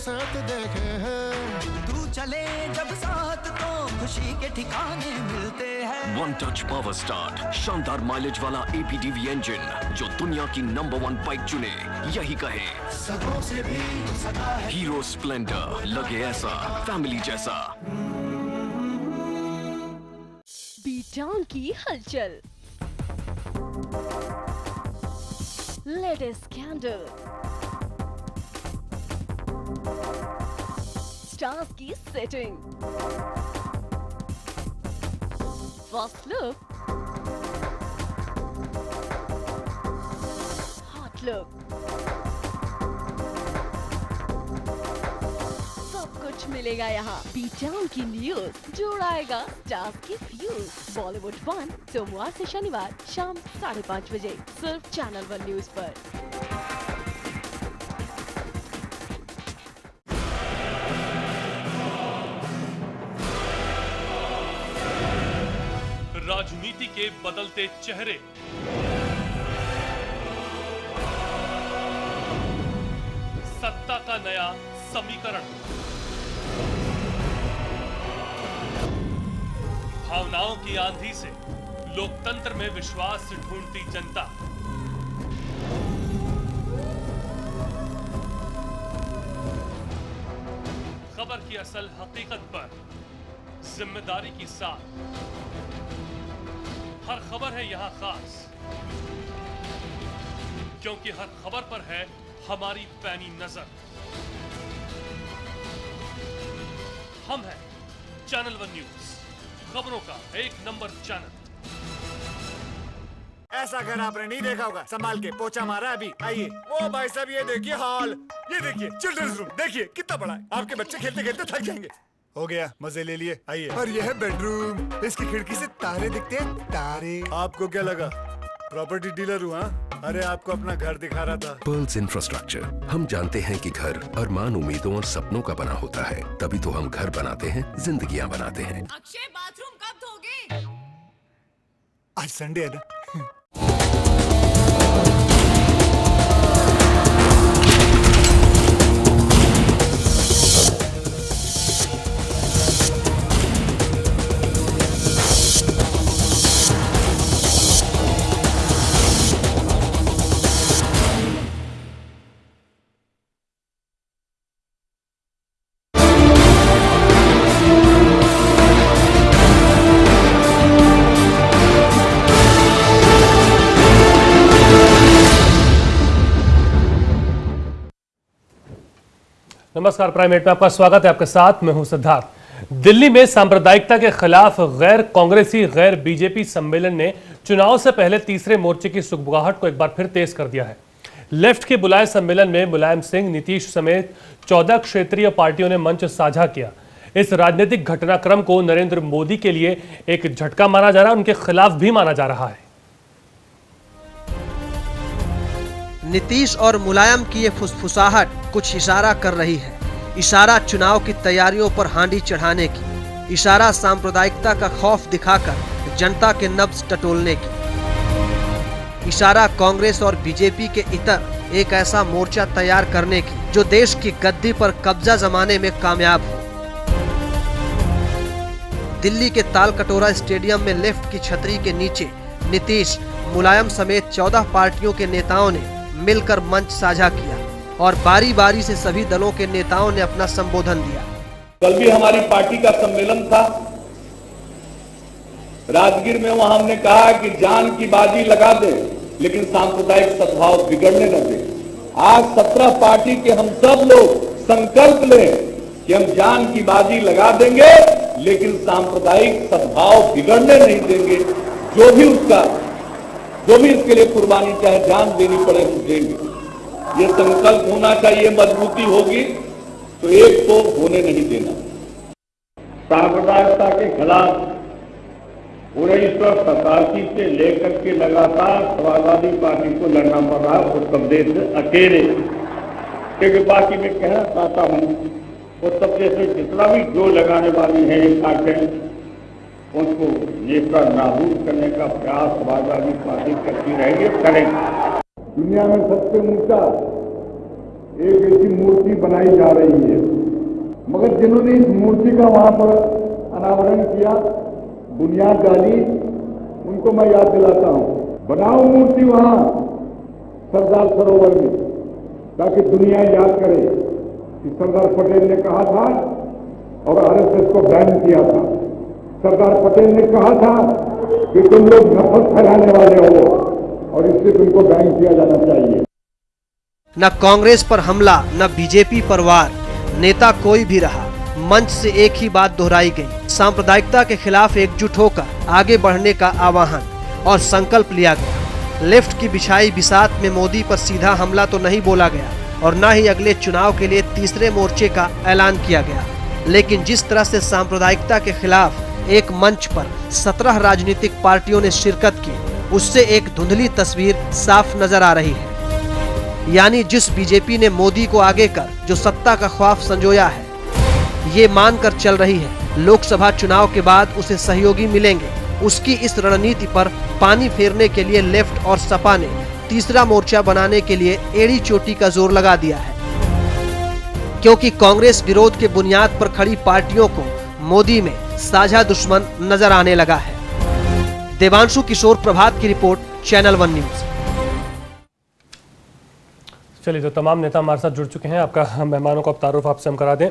साथ देखे हैं। तू चले जब साथ तो खुशी के ठिकाने मिलते हैं। वन टच पावर स्टार्ट, शानदार माइलेज वाला APDV इंजन जो दुनिया की नंबर 1 बाइक चुने, यही कहे सदों से भी सदा है। हीरो स्प्लेंडर, लगे ऐसा फैमिली जैसा। बीटाउन की हलचल, लेटेस्ट स्कैंडल, स्टार्स की setting, first look, hot look, सब कुछ मिलेगा यहाँ। बीटाउन की न्यूज जोड़ाएगा स्टार्स की व्यूज। बॉलीवुड 1 सोमवार से शनिवार शाम 5:30 बजे सिर्फ चैनल 1 न्यूज पर। राजनीति के बदलते चेहरे, सत्ता का नया समीकरण, भावनाओं की आंधी से लोकतंत्र में विश्वास ढूंढती जनता, खबर की असल हकीकत पर जिम्मेदारी के साथ हर खबर है यहाँ खास, क्योंकि हर खबर पर है हमारी पैनी नजर। हम हैं चैनल 1 न्यूज, खबरों का 1 नंबर चैनल। ऐसा घर आपने नहीं देखा होगा, संभाल के पोछा मारा अभी। आइए, ओ भाई साहब ये देखिए हॉल, ये देखिए चिल्ड्रंस रूम, देखिए कितना बड़ा है। आपके बच्चे खेलते खेलते थक जाएंगे। हो गया, मजे ले लिए। आइए। और यह है बेडरूम, इसकी खिड़की से तारे दिखते हैं, तारे। आपको क्या लगा प्रॉपर्टी डीलर हूँ? अरे आपको अपना घर दिखा रहा था। पर्ल्स इंफ्रास्ट्रक्चर, हम जानते हैं कि घर अरमान, उम्मीदों और सपनों का बना होता है, तभी तो हम घर बनाते हैं, जिंदगियां बनाते हैं। अक्षय बाथरूम कब धोगे? आज संडे है ना। नमस्कार, प्राइमेट में आपका स्वागत है। आपके साथ मैं हूं सिद्धार्थ। दिल्ली में सांप्रदायिकता के खिलाफ गैर कांग्रेसी गैर बीजेपी सम्मेलन ने चुनाव से पहले तीसरे मोर्चे की सुगबुगाहट को एक बार फिर तेज कर दिया है। लेफ्ट के बुलाए सम्मेलन में मुलायम सिंह, नीतीश समेत 14 क्षेत्रीय पार्टियों ने मंच साझा किया। इस राजनीतिक घटनाक्रम को नरेंद्र मोदी के लिए एक झटका माना जा रहा है, उनके खिलाफ भी माना जा रहा है। नीतीश और मुलायम की ये फुसफुसाहट कुछ इशारा कर रही है। इशारा चुनाव की तैयारियों पर हांडी चढ़ाने की, इशारा सांप्रदायिकता का खौफ दिखाकर जनता के नब्ज टटोलने की, इशारा कांग्रेस और बीजेपी के इतर एक ऐसा मोर्चा तैयार करने की जो देश की गद्दी पर कब्जा जमाने में कामयाब हो। दिल्ली के तालकटोरा स्टेडियम में लेफ्ट की छतरी के नीचे नीतीश, मुलायम समेत 14 पार्टियों के नेताओं ने मिलकर मंच साझा किया और बारी बारी से सभी दलों के नेताओं ने अपना संबोधन दिया। कल भी हमारी पार्टी का सम्मेलन था राजगीर में, वहां हमने कहा कि जान की बाजी लगा दें लेकिन सांप्रदायिक सद्भाव बिगड़ने न दें। आज 17 पार्टी के हम सब लोग संकल्प लें कि हम जान की बाजी लगा देंगे लेकिन सांप्रदायिक सद्भाव बिगड़ने नहीं देंगे। जो भी इसके लिए कुर्बानी चाहे जान देनी पड़े हम देंगे। ये संकल्प होना चाहिए, मजबूती होगी तो एक तो होने नहीं देना। सांप्रदायिकता के खिलाफ 1987 से लेकर के लगातार समाजवादी पार्टी को लड़ना पड़ रहा है उत्तर प्रदेश से अकेले, क्योंकि बाकी मैं कहना चाहता हूँ उत्तर प्रदेश में जितना भी जो लगाने वाली है ताकत उनको नेता नाबूद करने का प्रयास समाजवादी पार्टी करती रहेगी, करेंगे। दुनिया में सबसे ऊंचा एक ऐसी मूर्ति मूर्ति बनाई जा रही है, मगर जिन्होंने इस मूर्ति का वहां पर अनावरण किया, बुनियाद डाली, उनको मैं याद दिलाता हूं, बनाओ मूर्ति वहां सरदार सरोवर में, ताकि दुनिया याद करे कि सरदार पटेल ने कहा था और आरएसएस को बैन किया था। सरदार पटेल ने कहा था कि तुम लोग नफरत फैलाने वाले हो और इससे तुमको बैन किया जाना चाहिए। न कांग्रेस पर हमला, न बीजेपी पर वार, नेता कोई भी रहा, मंच से एक ही बात दोहराई गई, सांप्रदायिकता के खिलाफ एकजुट होकर आगे बढ़ने का आह्वान और संकल्प लिया गया। लेफ्ट की बिछाई बिसात में मोदी पर सीधा हमला तो नहीं बोला गया और न ही अगले चुनाव के लिए तीसरे मोर्चे का ऐलान किया गया, लेकिन जिस तरह से सांप्रदायिकता के खिलाफ एक मंच पर 17 राजनीतिक पार्टियों ने शिरकत की, उससे एक धुंधली तस्वीर साफ नजर आ रही है। यानी जिस बीजेपी ने मोदी को आगे कर जो सत्ता का ख्वाब संजोया है, ये मानकर चल रही है लोकसभा चुनाव के बाद उसे सहयोगी मिलेंगे, उसकी इस रणनीति पर पानी फेरने के लिए लेफ्ट और सपा ने तीसरा मोर्चा बनाने के लिए एड़ी चोटी का जोर लगा दिया है, क्योंकि कांग्रेस विरोध के बुनियाद पर खड़ी पार्टियों को मोदी में साझा दुश्मन नजर आने लगा है। देवांशु किशोर, प्रभात की रिपोर्ट, चैनल 1 न्यूज। चलिए, तो तमाम नेता हमारे साथ जुड़ चुके हैं। आपका मेहमानों का तारुफ आपसे हम करा दें।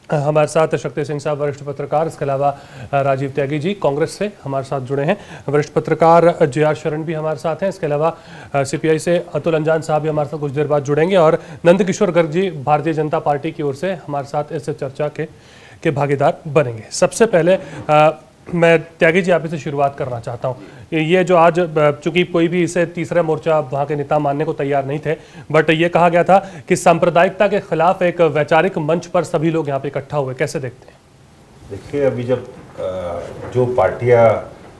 हमारे साथ शक्ति सिंह साहब, वरिष्ठ पत्रकार, इसके अलावा राजीव त्यागी जी कांग्रेस से हमारे साथ जुड़े हैं, वरिष्ठ पत्रकार जे.आर. शरण भी हमारे साथ हैं, इसके अलावा सीपीआई से अतुल अंजान साहब भी हमारे साथ कुछ देर बाद जुड़ेंगे और नंद किशोर गर्ग जी भारतीय जनता पार्टी की ओर से हमारे साथ इस चर्चा के भागीदार बनेंगे। सबसे पहले मैं त्यागी जी आप से शुरुआत करना चाहता हूँ। ये जो आज, चूंकि कोई भी इसे तीसरा मोर्चा वहाँ के नेता मानने को तैयार नहीं थे, बट ये कहा गया था कि सांप्रदायिकता के खिलाफ एक वैचारिक मंच पर सभी लोग यहाँ पे इकट्ठा हुए, कैसे देखते हैं? देखिए, अभी जब जो पार्टियां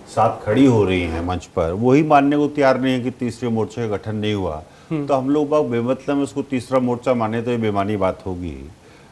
साथ खड़ी हो रही हैं मंच पर, वही मानने को तैयार नहीं है कि तीसरे मोर्चे का गठन नहीं हुआ, तो हम लोग बाग बेमतलब में उसको तीसरा मोर्चा माने तो ये बेमानी बात होगी।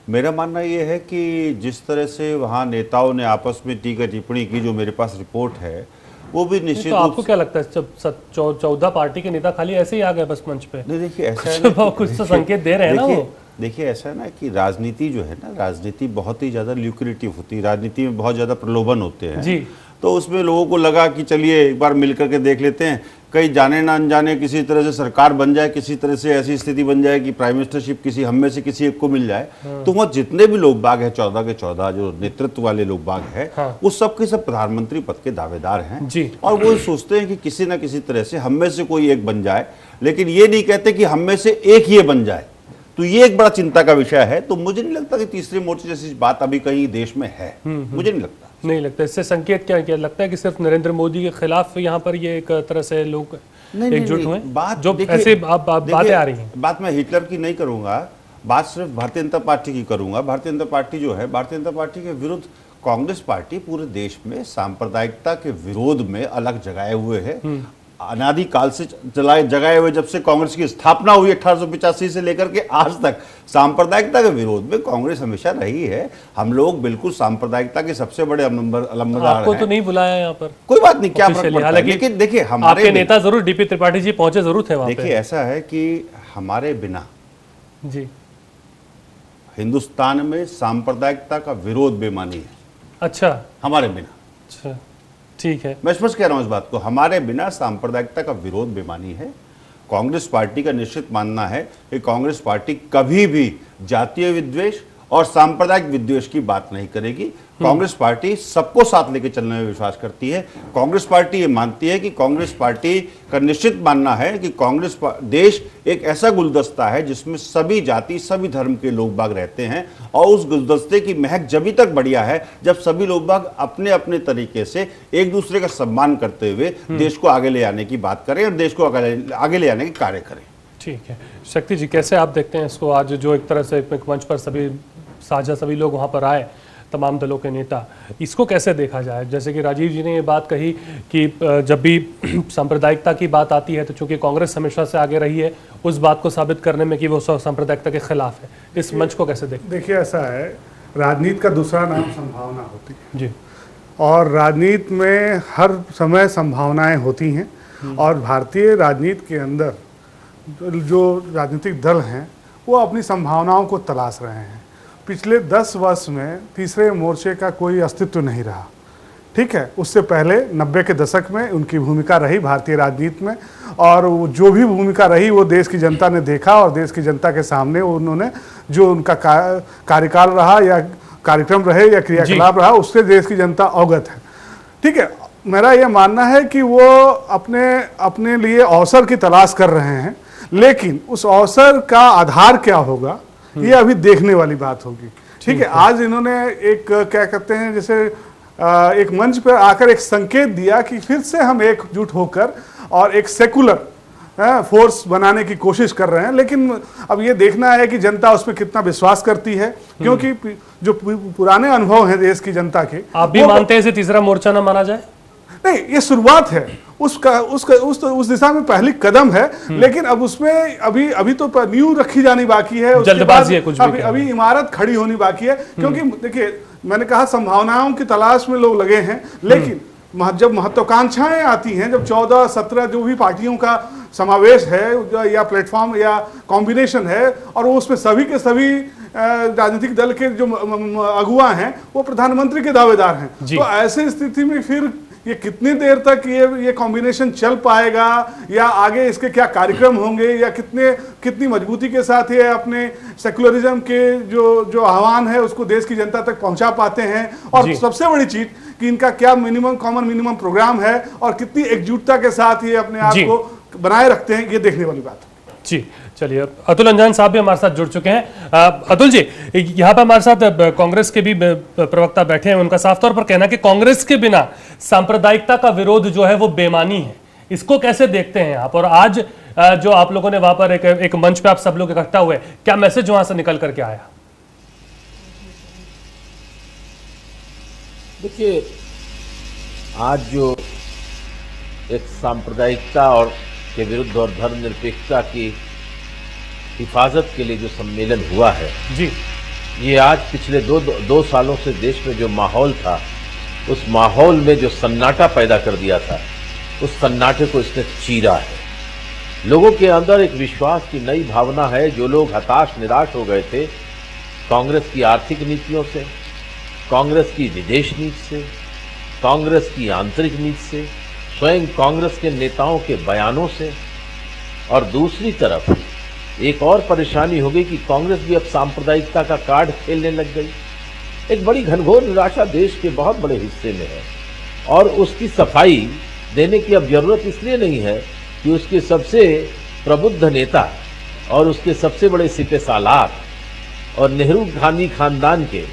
मेरा मानना ये है कि जिस तरह से वहाँ नेताओं ने आपस में टीका टिप्पणी की, जो मेरे पास रिपोर्ट है, वो भी निश्चित। तो आपको क्या लगता है, जब 14 पार्टी के नेता खाली ऐसे ही आ गए बस मंच पे? नहीं, देखिए ऐसा है ना, कुछ तो संकेत दे रहे हैं ना वो। देखिए ऐसा है ना कि राजनीति जो है ना, राजनीति बहुत ही ज़्यादा ल्यूक्रेटिव होती है, राजनीति में बहुत ज़्यादा प्रलोभन होते हैं जी। तो उसमें लोगों को लगा कि चलिए एक बार मिल करके देख लेते हैं, कहीं जाने ना अनजाने किसी तरह से सरकार बन जाए, किसी तरह से ऐसी स्थिति बन जाए कि प्राइम मिनिस्टरशिप किसी हम में से किसी एक को मिल जाए। तो वहाँ जितने भी लोग बाग है, 14 के 14 जो नेतृत्व वाले लोग बाग है, वो सब के सब प्रधानमंत्री पद के दावेदार हैं जी। और वो सोचते हैं कि किसी ना किसी तरह से हम में से कोई एक बन जाए, लेकिन ये नहीं कहते कि हम में से एक ये बन जाए। तो ये एक बड़ा चिंता का विषय है। तो मुझे नहीं लगता कि तीसरे मोर्चे जैसी बात अभी कहीं देश में है, मुझे नहीं लगता। इससे संकेत क्या लगता है कि सिर्फ नरेंद्र मोदी के खिलाफ यहाँ पर ये एक तरह से लोग एकजुट हुए? बात जो ऐसे बातें आ रही हैं, बात मैं हिटलर की नहीं करूंगा, बात सिर्फ भारतीय जनता पार्टी की करूंगा। भारतीय जनता पार्टी जो है, भारतीय जनता पार्टी के विरुद्ध कांग्रेस पार्टी पूरे देश में सांप्रदायिकता के विरोध में अलग जगाए हुए है, अनादि काल से जगाए हुए। जब से कांग्रेस की स्थापना हुई 1885 से लेकर के आज तक सांप्रदायिकता के विरोध में कांग्रेस हमेशा रही है। हम लोग बिल्कुल सांप्रदायिकता के सबसे बड़े अलंबरदार हैं। आपको तो नहीं बुलाया यहाँ पर, कोई बात नहीं, क्या फर्क पड़ता है। लेकिन देखिए, हमारे नेता जरूर डीपी त्रिपाठी जी पहुंचे जरूर थे वहां पे। देखिए ऐसा है कि हमारे बिना जी हिंदुस्तान में सांप्रदायिकता का विरोध बेमानी है। अच्छा, हमारे बिना। अच्छा, ठीक है, मैं स्पष्ट कह रहा हूं इस बात को, हमारे बिना सांप्रदायिकता का विरोध बेमानी है। कांग्रेस पार्टी का निश्चित मानना है कि कांग्रेस पार्टी कभी भी जातीय विद्वेष और सांप्रदायिक विद्वेष की बात नहीं करेगी। कांग्रेस पार्टी सबको साथ लेकर चलने में विश्वास करती है। कांग्रेस पार्टी ये मानती है कि कांग्रेस पार्टी का निश्चित मानना है कि कांग्रेस देश एक ऐसा गुलदस्ता है जिसमें सभी जाति, सभी धर्म के लोग बाग रहते हैं, और उस गुलदस्ते की महक जभी तक बढ़िया है जब सभी लोग बाग अपने अपने तरीके से एक दूसरे का सम्मान करते हुए देश को आगे ले आने की बात करें और देश को आगे ले आने के कार्य करें। ठीक है, शक्ति जी कैसे आप देखते हैं इसको? आज जो एक तरह से एक मंच पर सभी साझा सभी लोग वहाँ पर आए, तमाम दलों के नेता, इसको कैसे देखा जाए? जैसे कि राजीव जी ने ये बात कही कि जब भी सांप्रदायिकता की बात आती है तो चूंकि कांग्रेस हमेशा से आगे रही है उस बात को साबित करने में कि वो सांप्रदायिकता के खिलाफ है, इस मंच को कैसे देखते? देखिए ऐसा है, राजनीति का दूसरा नाम संभावना होती है जी, और राजनीति में हर समय संभावनाएं होती हैं, और भारतीय राजनीति के अंदर जो राजनीतिक दल हैं वो अपनी संभावनाओं को तलाश रहे हैं। पिछले 10 वर्ष में तीसरे मोर्चे का कोई अस्तित्व नहीं रहा, ठीक है। उससे पहले 90 के दशक में उनकी भूमिका रही भारतीय राजनीति में, और जो भी भूमिका रही वो देश की जनता ने देखा, और देश की जनता के सामने उन्होंने जो उनका कार्यकाल रहा या कार्यक्रम रहे या क्रियाकलाप रहा, उससे देश की जनता अवगत है, ठीक है। मेरा यह मानना है कि वो अपने लिए अवसर की तलाश कर रहे हैं, लेकिन उस अवसर का आधार क्या होगा ये अभी देखने वाली बात होगी, ठीक है। आज इन्होंने एक क्या कहते हैं, जैसे एक मंच पर आकर एक संकेत दिया कि फिर से हम एकजुट होकर और एक सेकुलर फोर्स बनाने की कोशिश कर रहे हैं, लेकिन अब ये देखना है कि जनता उस पर कितना विश्वास करती है, क्योंकि जो पुराने अनुभव हैं देश की जनता के। आप भी मानते हैं इसे तीसरा मोर्चा ना माना जाए? नहीं, ये शुरुआत है, उस दिशा में पहली कदम है, लेकिन अब उसमें अभी तो नींव रखी जानी बाकी है, जल्दबाजी है कुछ भी, अभी इमारत खड़ी होनी बाकी है, क्योंकि देखिए मैंने कहा संभावनाओं की तलाश में लोग लगे हैं, लेकिन जब महत्वाकांक्षाएं आती हैं, जब 14-17 जो भी पार्टियों का समावेश है या प्लेटफॉर्म या कॉम्बिनेशन है, और वो उसमें सभी के सभी राजनीतिक दल के जो अगुआ हैं वो प्रधानमंत्री के दावेदार हैं, तो ऐसी स्थिति में फिर ये कितनी देर तक ये कॉम्बिनेशन चल पाएगा, या आगे इसके क्या कार्यक्रम होंगे, या कितनी मजबूती के साथ ये अपने सेकुलरिज्म के जो आह्वान है उसको देश की जनता तक पहुंचा पाते हैं, और सबसे बड़ी चीज कि इनका क्या कॉमन मिनिमम प्रोग्राम है, और कितनी एकजुटता के साथ ये अपने आप को बनाए रखते हैं, ये देखने वाली बात है। जी चलिए, अतुल अंजान साहब भी हमारे साथ जुड़ चुके हैं। अतुल जी, यहाँ पे हमारे साथ कांग्रेस के भी प्रवक्ता बैठे हैं, उनका साफ तौर पर कहना है कि कांग्रेस के बिना सांप्रदायिकता का विरोध जो है वो बेमानी है, इसको कैसे देखते हैं आप? और आज जो आप लोगों ने वहां पर एक मंच पे आप सब लोग इकट्ठा हुए, क्या मैसेज वहां से निकल करके आया? देखिए, आज जो एक सांप्रदायिकता और के विरुद्ध और धर्मनिरपेक्षता की हिफाजत के लिए जो सम्मेलन हुआ है जी, ये आज पिछले दो सालों से देश में जो माहौल था, उस माहौल में जो सन्नाटा पैदा कर दिया था, उस सन्नाटे को इसने चीरा है। लोगों के अंदर एक विश्वास की नई भावना है। जो लोग हताश निराश हो गए थे कांग्रेस की आर्थिक नीतियों से, कांग्रेस की विदेश नीति से, कांग्रेस की आंतरिक नीति से, स्वयं कांग्रेस के नेताओं के बयानों से, और दूसरी तरफ एक और परेशानी हो गई कि कांग्रेस भी अब सांप्रदायिकता का कार्ड खेलने लग गई। एक बड़ी घनघोर निराशा देश के बहुत बड़े हिस्से में है, और उसकी सफाई देने की अब जरूरत इसलिए नहीं है कि उसके सबसे प्रबुद्ध नेता और उसके सबसे बड़े सिपह सालार और नेहरू गांधी खानदान के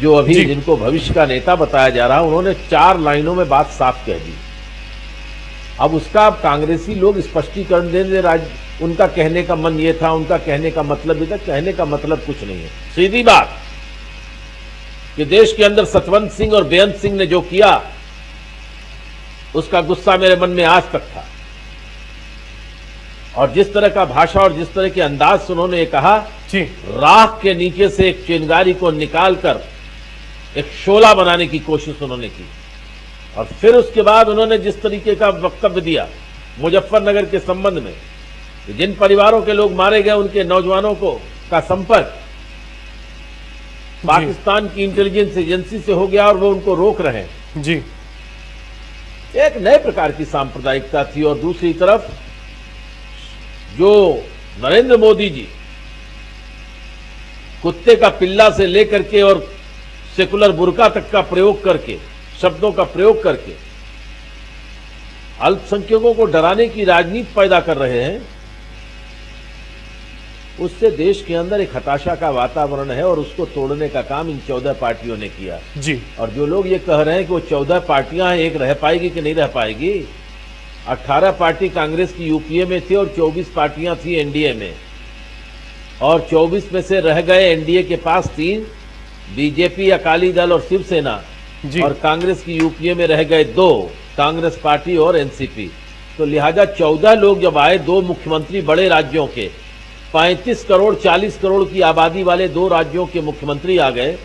जो अभी जिनको भविष्य का नेता बताया जा रहा है, उन्होंने 4 लाइनों में बात साफ कह दी। अब उसका कांग्रेसी लोग स्पष्टीकरण देने, उनका कहने का मन ये था, उनका कहने का मतलब ये था। कहने का मतलब कुछ नहीं है, सीधी बात कि देश के अंदर सतवंत सिंह और बेअंत सिंह ने जो किया उसका गुस्सा मेरे मन में आज तक था, और जिस तरह का भाषा और जिस तरह के अंदाज से उन्होंने ये कहा, राख के नीचे से एक चिंगारी को निकालकर एक शोला बनाने की कोशिश उन्होंने की, और फिर उसके बाद उन्होंने जिस तरीके का वक्तव्य दिया मुजफ्फरनगर के संबंध में, जिन परिवारों के लोग मारे गए उनके नौजवानों को का संपर्क पाकिस्तान की इंटेलिजेंस एजेंसी से हो गया और वो उनको रोक रहे हैं। जी, एक नए प्रकार की सांप्रदायिकता थी। और दूसरी तरफ जो नरेंद्र मोदी जी कुत्ते का पिल्ला से लेकर के और सेकुलर बुर्का तक का प्रयोग करके, शब्दों का प्रयोग करके अल्पसंख्यकों को डराने की राजनीति पैदा कर रहे हैं, उससे देश के अंदर एक हताशा का वातावरण है, और उसको तोड़ने का काम इन 14 पार्टियों ने किया जी। और जो लोग ये कह रहे हैं कि वो 14 पार्टियां हैं, एक रह पाएगी कि नहीं रह पाएगी, 18 पार्टी कांग्रेस की यूपीए में थी और 24 पार्टियां थी एनडीए में, और 24 में से रह गए एनडीए के पास 3, बीजेपी, अकाली दल और शिवसेना, और कांग्रेस की यूपीए में रह गए 2, कांग्रेस पार्टी और एनसीपी। तो लिहाजा 14 लोग जब आए, 2 मुख्यमंत्री बड़े राज्यों के, 35 करोड़ 40 करोड़ की आबादी वाले 2 राज्यों के मुख्यमंत्री आ गए,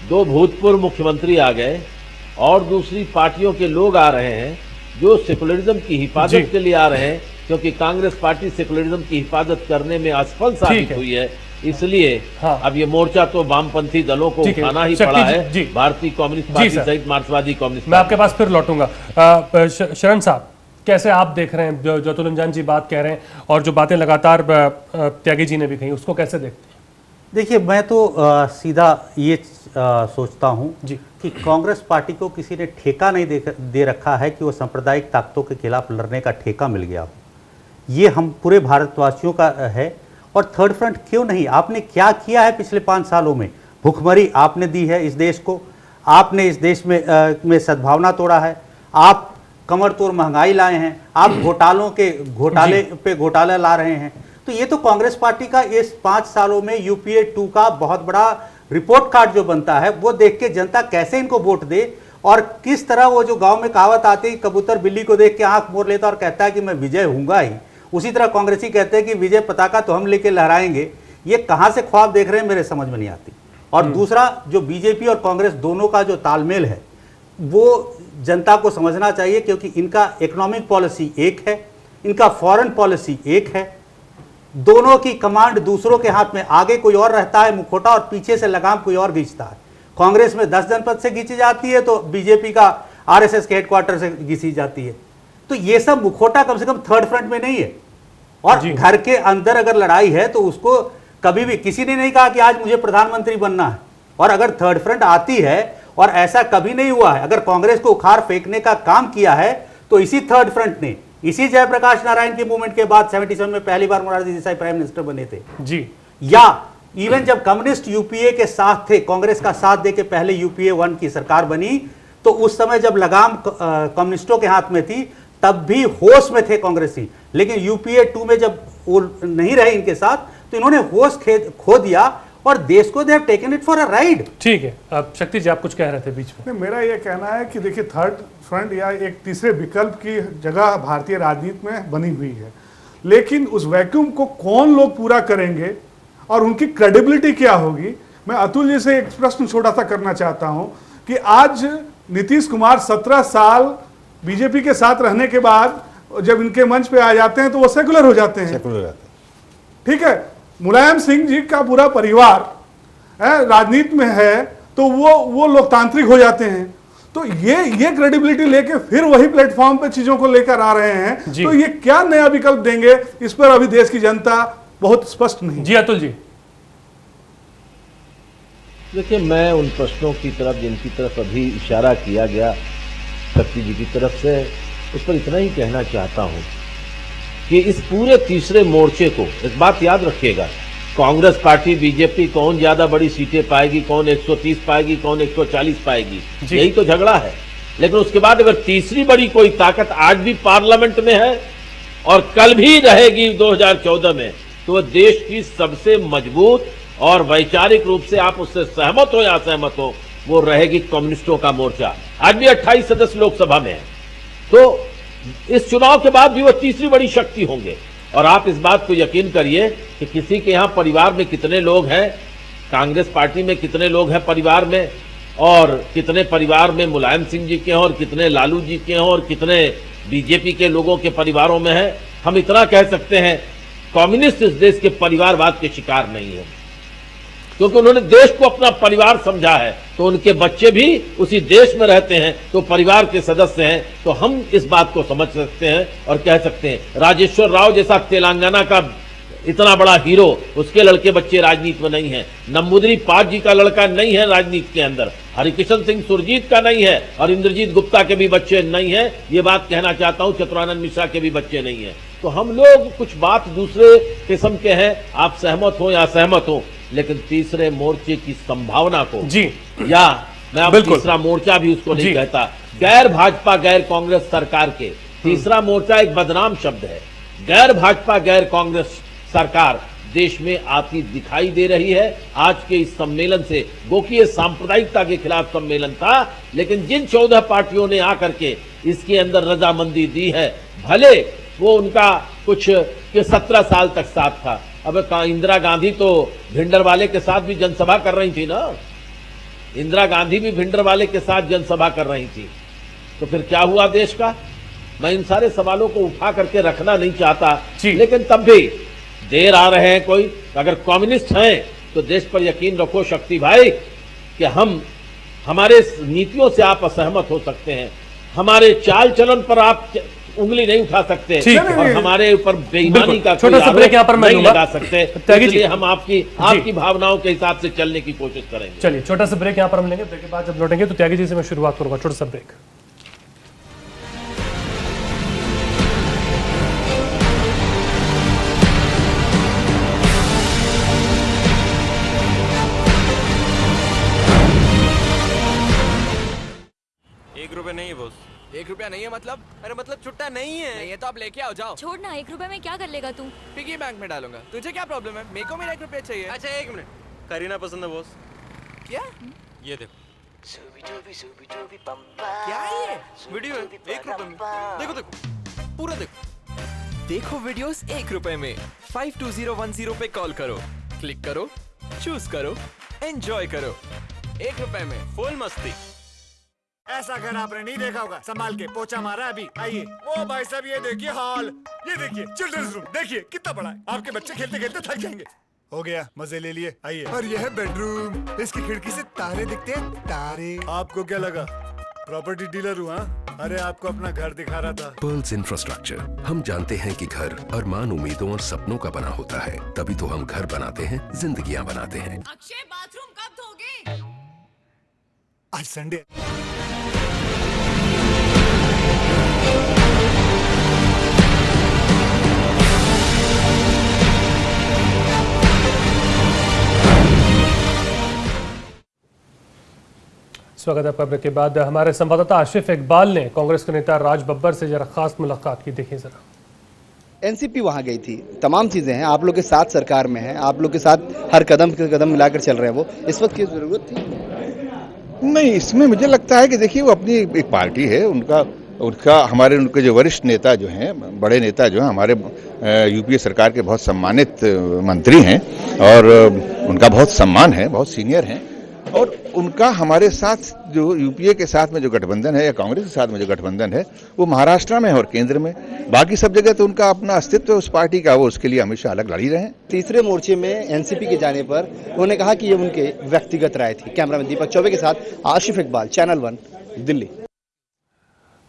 2 भूतपूर्व मुख्यमंत्री आ गए, और दूसरी पार्टियों के लोग आ रहे हैं जो सेकुलरिज्म की हिफाजत के लिए आ रहे हैं, क्योंकि कांग्रेस पार्टी सेकुलरिज्म की हिफाजत करने में असफल साबित हुई है, इसलिए अब ये मोर्चा तो वामपंथी दलों को उठाना ही पड़ा है, भारतीय कम्युनिस्ट पार्टी सहित मार्क्सवादी कम्युनिस्ट। मैं आपके पास फिर लौटूंगा। शरण साहब, कैसे आप देख रहे हैं जो अतुल रंजन जी बात कह रहे हैं और जो बातें लगातार त्यागी जी ने भी कही, उसको कैसे देखते हैं? देखिए, मैं तो सीधा ये सोचता हूँ कि कांग्रेस पार्टी को किसी ने ठेका नहीं दे रखा है कि वो सांप्रदायिक ताकतों के खिलाफ लड़ने का ठेका मिल गया हो। ये हम पूरे भारतवासियों का है। और थर्ड फ्रंट क्यों नहीं? आपने क्या किया है पिछले 5 सालों में? भुखमरी आपने दी है इस देश को, आपने इस देश में सद्भावना तोड़ा है, आप कमर तोड़ महंगाई लाए हैं, आप घोटाला ला रहे हैं। तो ये तो कांग्रेस पार्टी का इस 5 सालों में यूपीए 2 का बहुत बड़ा रिपोर्ट कार्ड जो बनता है, वो देख के जनता कैसे इनको वोट दे और किस तरह वो जो गांव में कहावत आती है, कबूतर बिल्ली को देख के आंख मोड़ लेता और कहता है कि मैं विजय हूंगा ही, उसी तरह कांग्रेसी कहते हैं कि विजय पताका तो हम लेके लहराएंगे। ये कहां से ख्वाब देख रहे हैं, मेरे समझ में नहीं आती। और दूसरा, जो बीजेपी और कांग्रेस दोनों का जो तालमेल है वो जनता को समझना चाहिए, क्योंकि इनका इकोनॉमिक पॉलिसी एक है, इनका फॉरेन पॉलिसी एक है, दोनों की कमांड दूसरों के हाथ में, आगे कोई और रहता है मुखौटा और पीछे से लगाम कोई और खींचता है। कांग्रेस में 10 जनपद से खींची जाती है तो बीजेपी का आरएसएस के हेडक्वार्टर से खींची जाती है। तो ये सब मुखौटा कम से कम थर्ड फ्रंट में नहीं है। और घर के अंदर अगर लड़ाई है तो उसको कभी भी किसी ने नहीं कहा कि आज मुझे प्रधानमंत्री बनना है। और अगर थर्ड फ्रंट आती है, और ऐसा कभी नहीं हुआ है, अगर कांग्रेस को उखाड़ फेंकने का काम किया है तो इसी थर्ड फ्रंट ने, इसी जयप्रकाश नारायण के मूवमेंट के बाद 77 में पहली बार मोरारजी देसाई प्राइम मिनिस्टर बने थे जी। या इवन जब कम्युनिस्ट यूपीए के साथ थे, कांग्रेस का साथ देके पहले यूपीए 1 की सरकार बनी, तो उस समय जब लगाम कम्युनिस्टों के हाथ में थी तब भी होश में थे कांग्रेसी। लेकिन यूपीए 2 में जब वो नहीं रहे इनके साथ तो इन्होंने होश खो दिया और देश को they have taken it for a ride. ठीक है, अब शक्ति जी आप कुछ कह रहे थे बीच में। मेरा ये कहना है कि देखिए, थर्ड फ्रंट या एक तीसरे विकल्प की जगह भारतीय राजनीति में बनी हुई है, लेकिन उस वैक्यूम को कौन लोग पूरा करेंगे और उनकी क्रेडिबिलिटी क्या होगी। मैं अतुल जी से एक प्रश्न छोटा सा करना चाहता हूं कि आज नीतीश कुमार 17 साल बीजेपी के साथ रहने के बाद जब इनके मंच पे आ जाते हैं तो वो सेकुलर हो जाते हैं। ठीक है, मुलायम सिंह जी का पूरा परिवार राजनीति में है तो वो लोकतांत्रिक हो जाते हैं। तो ये क्रेडिबिलिटी लेके फिर वही प्लेटफॉर्म पे चीजों को लेकर आ रहे हैं, तो ये क्या नया विकल्प देंगे, इस पर अभी देश की जनता बहुत स्पष्ट नहीं। जी अतुल जी। देखिए, मैं उन प्रश्नों की तरफ जिनकी तरफ अभी इशारा किया गया शक्ति जी की तरफ से, उस पर इतना ही कहना चाहता हूं कि इस पूरे तीसरे मोर्चे को एक बात याद रखिएगा, कांग्रेस पार्टी बीजेपी कौन ज्यादा बड़ी सीटें पाएगी, कौन 130 पाएगी, कौन 140 पाएगी, यही तो झगड़ा है। लेकिन उसके बाद अगर तीसरी बड़ी कोई ताकत आज भी पार्लियामेंट में है और कल भी रहेगी 2014 में, तो वह देश की सबसे मजबूत और वैचारिक रूप से आप उससे सहमत हो या असहमत हो, वो रहेगी कम्युनिस्टों का मोर्चा। आज भी 28 सदस्य लोकसभा में है, तो इस चुनाव के बाद भी वो तीसरी बड़ी शक्ति होंगे। और आप इस बात को यकीन करिए कि किसी के यहां परिवार में कितने लोग हैं, कांग्रेस पार्टी में कितने लोग हैं परिवार में, और कितने परिवार में मुलायम सिंह जी के हैं, और कितने लालू जी के हैं, और कितने बीजेपी के लोगों के परिवारों में है। हम इतना कह सकते हैं, कम्युनिस्ट इस देश के परिवारवाद के शिकार नहीं है, क्योंकि उन्होंने देश को अपना परिवार समझा है। तो उनके बच्चे भी उसी देश में रहते हैं, तो परिवार के सदस्य हैं। तो हम इस बात को समझ सकते हैं और कह सकते हैं, राजेश्वर राव जैसा तेलंगाना का इतना बड़ा हीरो, उसके लड़के बच्चे राजनीति में नहीं है। नंबूदरी पाल जी का लड़का नहीं है राजनीति के अंदर, हरिकिशन सिंह सुरजीत का नहीं है, और इंद्रजीत गुप्ता के भी बच्चे नहीं है। ये बात कहना चाहता हूं, चतुरानंद मिश्रा के भी बच्चे नहीं है। तो हम लोग कुछ बात दूसरे किस्म के हैं, आप सहमत हो या असहमत हो, लेकिन तीसरे मोर्चे की संभावना को जी, या मैं अब तीसरा मोर्चा भी उसको नहीं कहता, गैर भाजपा गैर कांग्रेस सरकार के तीसरा मोर्चा एक बदनाम शब्द है। गैर भाजपा गैर कांग्रेस सरकार देश में आती दिखाई दे रही है। आज के इस सम्मेलन से, गो कि ये सांप्रदायिकता के खिलाफ सम्मेलन था, लेकिन जिन 14 पार्टियों ने आकर के इसके अंदर रजामंदी दी है, भले वो उनका कुछ 17 साल तक साथ था। अब इंदिरा गांधी तो भिंडरवाले के साथ भी जनसभा कर रही थी ना, इंदिरा गांधी भी भिंडरवाले के साथ जनसभा कर रही थी। तो फिर क्या हुआ देश का? मैं इन सारे सवालों को उठा करके रखना नहीं चाहता, लेकिन तब भी देर आ रहे हैं कोई। अगर कम्युनिस्ट हैं तो देश पर यकीन रखो शक्ति भाई कि हमारे नीतियों से आप असहमत हो सकते हैं, हमारे चाल चलन पर आप उंगली नहीं उठा सकते और हमारे ऊपर बेईमानी का कोई आरोप नहीं लगा सकते। इसलिए हम आपकी भावनाओं के हिसाब से चलने की कोशिश करेंगे। चलिए छोटा सा ब्रेक यहाँ पर हम लेंगे, ब्रेक के बाद जब लौटेंगे तो त्यागी जी से मैं शुरुआत करूंगा। छोटा सा ब्रेक। ₹1 नहीं है बॉस। ₹1 नहीं है मतलब? अरे मतलब छुट्टा नहीं है। नहीं है तो आप लेके आओ, जाओ। छोड़ ना, ₹1 में क्या कर लेगा तू? पिगी बैंक में डालूंगा। तुझे क्या प्रॉब्लम है? मेरे को मेरा ₹1 चाहिए। अच्छा 1 मिनट, करीना पसंद है बॉस। क्या? ये देखो। क्या है ये? वीडियो है ₹1 में। देखो देखो पूरा देखो। देखो वीडियोस ₹1 में। 52010 पे कॉल करो, क्लिक करो, चूज करो, एंजॉय करो। ₹1 में फुल मस्ती। ऐसा घर आपने नहीं देखा होगा, संभाल के पोछा मारा अभी। आइए। ओ भाई साहब ये देखिए हॉल, ये देखिए चिल्ड्रंस रूम, देखिए कितना बड़ा है। आपके बच्चे खेलते खेलते थक जाएंगे। हो गया, मजे ले लिए। आइए। और यह है बेडरूम, इसकी खिड़की से तारे दिखते हैं, तारे। आपको क्या लगा प्रॉपर्टी डीलर हूँ? अरे आपको अपना घर दिखा रहा था। Pearls infrastructure. हम जानते हैं कि घर अरमान, उम्मीदों और सपनों का बना होता है, तभी तो हम घर बनाते हैं, जिंदगियां बनाते हैं। अक्षय बाथरूम कब धोगे? आज संडे। स्वागत है आपका। ब्रेक के बाद हमारे संवाददाता आशिफ इकबाल ने कांग्रेस के नेता राज बब्बर से जरा खास मुलाकात की, देखिए जरा। एनसीपी वहां गई थी, तमाम चीजें हैं, आप लोग के साथ सरकार में है, आप लोग के साथ हर कदम के कदम मिलाकर चल रहे हैं। वो इस वक्त की जरूरत थी नहीं, इसमें मुझे लगता है कि देखिए वो अपनी एक पार्टी है, उनके जो वरिष्ठ नेता जो हैं, बड़े नेता जो हैं, हमारे यूपीए सरकार के बहुत सम्मानित मंत्री हैं और उनका बहुत सम्मान है, बहुत सीनियर हैं, और उनका हमारे साथ जो यूपीए के साथ में जो गठबंधन है या कांग्रेस के साथ में जो गठबंधन है वो महाराष्ट्र में है और केंद्र में। बाकी सब जगह तो उनका अपना अस्तित्व है उस पार्टी का, वो उसके लिए हमेशा अलग लड़ी रहे हैं। तीसरे मोर्चे में एनसीपी के जाने पर उन्होंने कहा कि ये उनके व्यक्तिगत राय थी। कैमरामैन दीपक चौबे के साथ आशिफ इकबाल, चैनल 1, दिल्ली।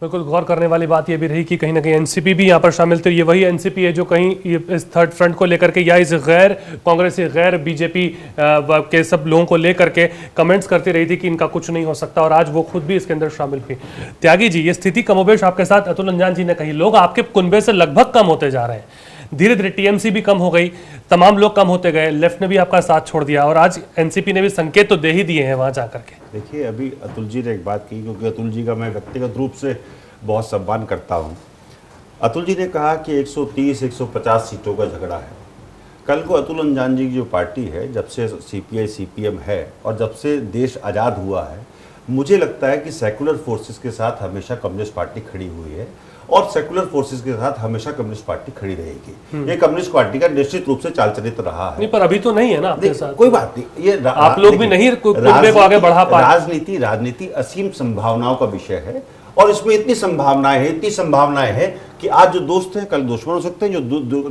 बिल्कुल गौर करने वाली बात यह भी रही कि कहीं ना कहीं एनसीपी भी यहाँ पर शामिल थे। ये वही एनसीपी है जो कहीं इस थर्ड फ्रंट को लेकर के या इस गैर कांग्रेसी गैर बीजेपी के सब लोगों को लेकर के कमेंट्स करती रही थी कि इनका कुछ नहीं हो सकता, और आज वो खुद भी इसके अंदर शामिल हुई। त्यागी जी, ये स्थिति कमोबेश आपके साथ अतुल अंजान जी ने कही, लोग आपके कुनबे से लगभग कम होते जा रहे हैं, धीरे धीरे टीएमसी भी कम हो गई, तमाम लोग कम होते गए, लेफ्ट ने भी आपका साथ छोड़ दिया और आज एनसीपी ने भी संकेत तो दे ही दिए हैं वहां जाकर के। देखिए अभी अतुल जी ने एक बात की, क्योंकि अतुल जी का मैं व्यक्तिगत रूप से बहुत सम्मान करता हूं। अतुल जी ने कहा कि 130-150 सीटों का झगड़ा है। कल को अतुल अंजान जी की जो पार्टी है, जब से सीपीआई सीपीएम है और जब से देश आज़ाद हुआ है, मुझे लगता है कि सेकुलर फोर्सेस के साथ हमेशा कम्युनिस्ट पार्टी खड़ी हुई है और सेकुलर फोर्सेस के साथ हमेशा कम्युनिस्ट पार्टी खड़ी रहेगी। ये कम्युनिस्ट पार्टी का निश्चित रूप से चाल चरित्र रहा है। नहीं, पर अभी तो नहीं है ना आपके साथ। कोई बात नहीं, ये आप लोग भी नहीं कुनबे को आगे बढ़ा पाए। राजनीति असीम संभावनाओं का विषय है और इसमें इतनी संभावनाएं हैं कि आज जो दोस्त हैं कल दुश्मन हो सकते हैं,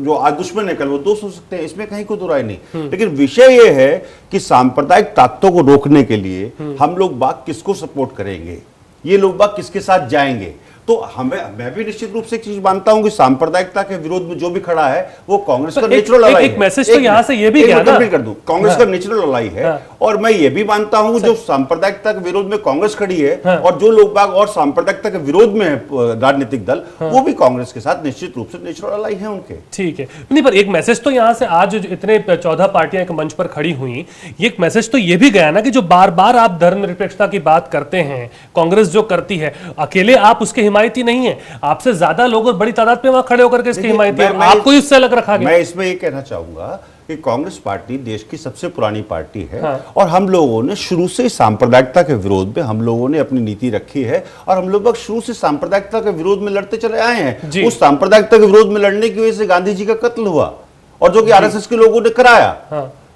जो आज दुश्मन है कल वो दोस्त हो सकते हैं, इसमें कहीं कोई दो राय नहीं। लेकिन विषय ये है कि सांप्रदायिक ताकतों को रोकने के लिए हम लोग बाग किसको सपोर्ट करेंगे, ये लोग बाग किसके साथ जाएंगे। तो मैं भी निश्चित रूप से एक चीज मानता हूं कि सांप्रदायिकता के विरोध में जो भी खड़ा है वो कांग्रेस का नेचुरल अलाई है। एक मैसेज तो यहां से ये भी गया ना, कर दूं, कांग्रेस का नेचुरल अलाई है। और मैं ये भी मानता हूं जो सांप्रदायिकता के विरोध में कांग्रेस खड़ी है और जो लोग बाग और सांप्रदायिकता के विरोध में राजनीतिक दल, वो भी कांग्रेस के साथ निश्चित रूप से नेचुरल अलाई है उनके। ठीक है, नहीं पर एक मैसेज तो यहाँ से आज इतने 14 पार्टियां एक मंच पर खड़ी हुई, ये एक मैसेज तो ये भी गया ना कि जो बार बार आप धर्मनिरपेक्षता की बात करते हैं, कांग्रेस जो करती है, अकेले आप उसके हिमायती नहीं है, आपसे ज्यादा लोग और बड़ी तादाद में वहां खड़े होकर के इसकी हिमायती है, आपको इससे अलग रखा गया। मैं इसमें ये कहना चाहूंगा कि कांग्रेस पार्टी देश की सबसे पुरानी पार्टी है और हम लोगों ने शुरू से सांप्रदायिकता के विरोध में हम लोगों ने अपनी नीति रखी है और हम लोग शुरू से सांप्रदायिकता के विरोध में लड़ते चले आए हैं। उस सांप्रदायिकता के विरोध में लड़ने की वजह से गांधी जी का कत्ल हुआ और जो कि आरएसएस के लोगों ने कराया।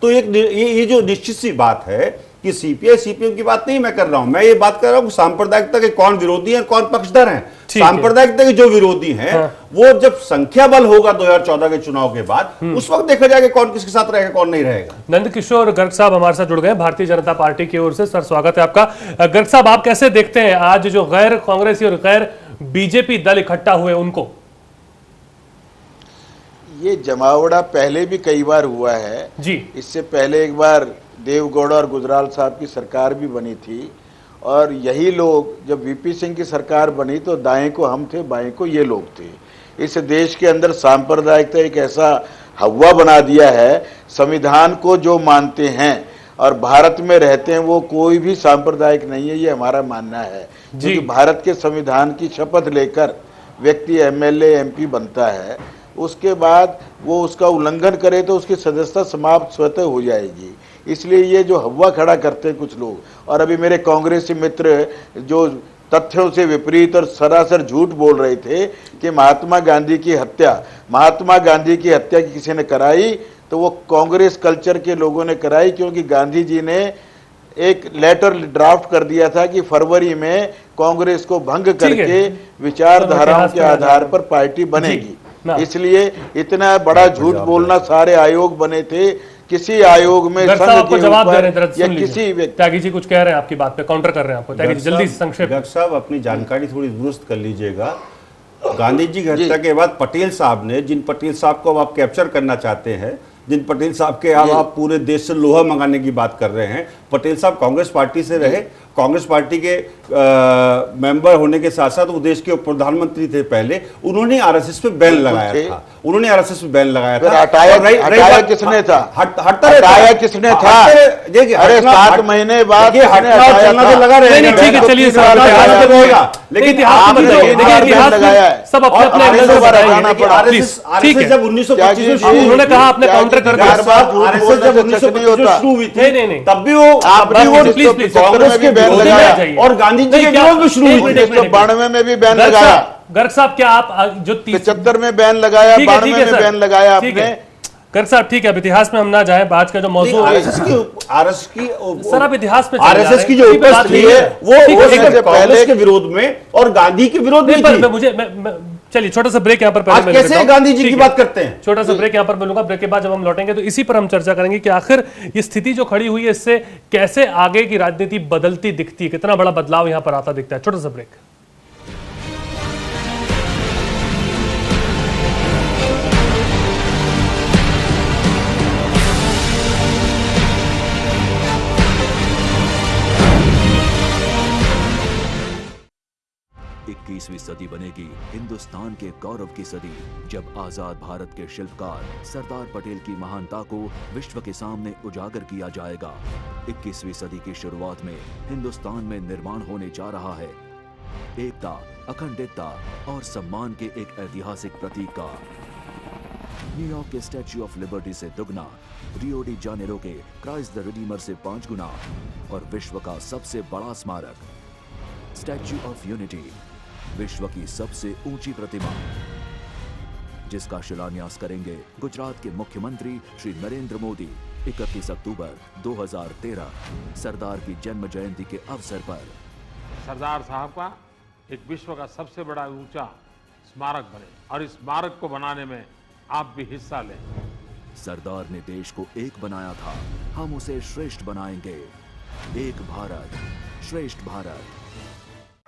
तो एक ये जो निश्चित सी बात है कि कि सीपीआई सीपीएम की बात नहीं मैं कर रहा हूं, मैं ये बात कर रहा हूं सांप्रदायिकता के कौन विरोधी हैं कौन पक्षधर हैं। सांप्रदायिकता के जो विरोधी हैं वो जब संख्या बल होगा 2014 के चुनाव के बाद उस वक्त देखा जाएगा कौन किसके साथ रहेगा कौन नहीं रहेगा। नंद किशोर गर्ग साहब हमारे साथ जुड़ गए भारतीय जनता पार्टी की ओर से। सर स्वागत है आपका। गर्ग साहब आप कैसे देखते हैं आज जो गैर कांग्रेसी और गैर बीजेपी दल इकट्ठा हुए उनको? ये जमावड़ा पहले भी कई बार हुआ है जी। इससे पहले एक बार देवगौड़ा और गुजराल साहब की सरकार भी बनी थी और यही लोग जब वीपी सिंह की सरकार बनी तो दाएं को हम थे बाएं को ये लोग थे। इस देश के अंदर सांप्रदायिकता एक ऐसा हवा बना दिया है, संविधान को जो मानते हैं और भारत में रहते हैं वो कोई भी सांप्रदायिक नहीं है, ये हमारा मानना है। क्योंकि भारत के संविधान की शपथ लेकर व्यक्ति एमएलए एमपी बनता है, उसके बाद वो उसका उल्लंघन करे तो उसकी सदस्यता समाप्त स्वतः हो जाएगी। इसलिए ये जो हवा खड़ा करते हैं कुछ लोग, और अभी मेरे कांग्रेसी मित्र जो तथ्यों से विपरीत और सरासर झूठ बोल रहे थे कि महात्मा गांधी की हत्या किसी ने कराई तो वो कांग्रेस कल्चर के लोगों ने कराई, क्योंकि गांधी जी ने एक लेटर ड्राफ्ट कर दिया था कि फरवरी में कांग्रेस को भंग करके विचारधाराओं के आधार पर पार्टी बनेगी। इसलिए इतना बड़ा झूठ बोलना, सारे आयोग बने थे, किसी आयोग में आपको जवाब दे रहे हैं या किसी त्यागी जी कुछ कह रहे हैं आपकी बात पे, काउंटर कर रहे हैं आपको। त्यागी जी जल्दी से संक्षेप। गर्ग साहब अपनी जानकारी थोड़ी दुरुस्त कर लीजिएगा। गांधी जी की हत्या के बाद पटेल साहब ने, जिन पटेल साहब को आप कैप्चर करना चाहते हैं, जिन पटेल साहब के आप पूरे देश से लोहा मंगाने की बात कर रहे हैं, पटेल साहब कांग्रेस पार्टी से रहे, कांग्रेस पार्टी के मेंबर होने के साथ साथ वो देश के प्रधानमंत्री थे पहले, उन्होंने आरएसएस पे बैन लगाया था। उन्होंने आरएसएस पे बैन लगाया था। हटाया किसने था? हटाया किसने था? अरे 7 महीने बाद लगा रहे हैं। ठीक है चलिए लेकिन सब अपने जब 1925 में उन्होंने कहा आपने काउंटर कर दिया। जब 1925 शुरू हुई थी तब भी वो कांग्रेस के और गांधी जी के विरोध में शुरू हुई थी। 1992 में भी बैन लगाया। गर्ग साहब क्या आप जो 75 में बैन लगाया, 92 में बैन लगाया आपने। गर्ग साहब ठीक है, अब इतिहास में हम ना जाएं, आज का जो मौजूद आरएसएस की सर आप इतिहास में आरएसएस की जो उपस्थिति है वो कांग्रेस के विरोध में और गांधी के विरोध में थी। मुझे चलिए छोटा सा ब्रेक यहाँ पर आज कैसे गांधी जी की बात करते हैं। छोटा सा ब्रेक यहाँ पर मिलूंगा, ब्रेक के बाद जब हम लौटेंगे तो इसी पर हम चर्चा करेंगे कि आखिर ये स्थिति जो खड़ी हुई है इससे कैसे आगे की राजनीति बदलती दिखती है, कितना बड़ा बदलाव यहाँ पर आता दिखता है। छोटा सा ब्रेक। इक्कीसवीं सदी बनेगी हिंदुस्तान के गौरव की सदी, जब आजाद भारत के शिल्पकार सरदार पटेल की महानता को विश्व के सामने उजागर किया जाएगा। 21वीं सदी की शुरुआत में हिंदुस्तान में निर्माण होने जा रहा है एकता, अखंडता और सम्मान के एक ऐतिहासिक प्रतीक का। न्यूयॉर्क के स्टैच्यू ऑफ लिबर्टी से दुगना, रियो डी जानेरो के क्राइस्ट द रिडीमर से 5 गुना और विश्व का सबसे बड़ा स्मारक स्टैच्यू ऑफ यूनिटी, विश्व की सबसे ऊंची प्रतिमा, जिसका शिलान्यास करेंगे गुजरात के मुख्यमंत्री श्री नरेंद्र मोदी 31 अक्टूबर 2013 सरदार की जन्म जयंती के अवसर पर। सरदार साहब का एक विश्व का सबसे बड़ा ऊंचा स्मारक बने और इस स्मारक को बनाने में आप भी हिस्सा लें। सरदार ने देश को एक बनाया था, हम उसे श्रेष्ठ बनाएंगे। एक भारत श्रेष्ठ भारत।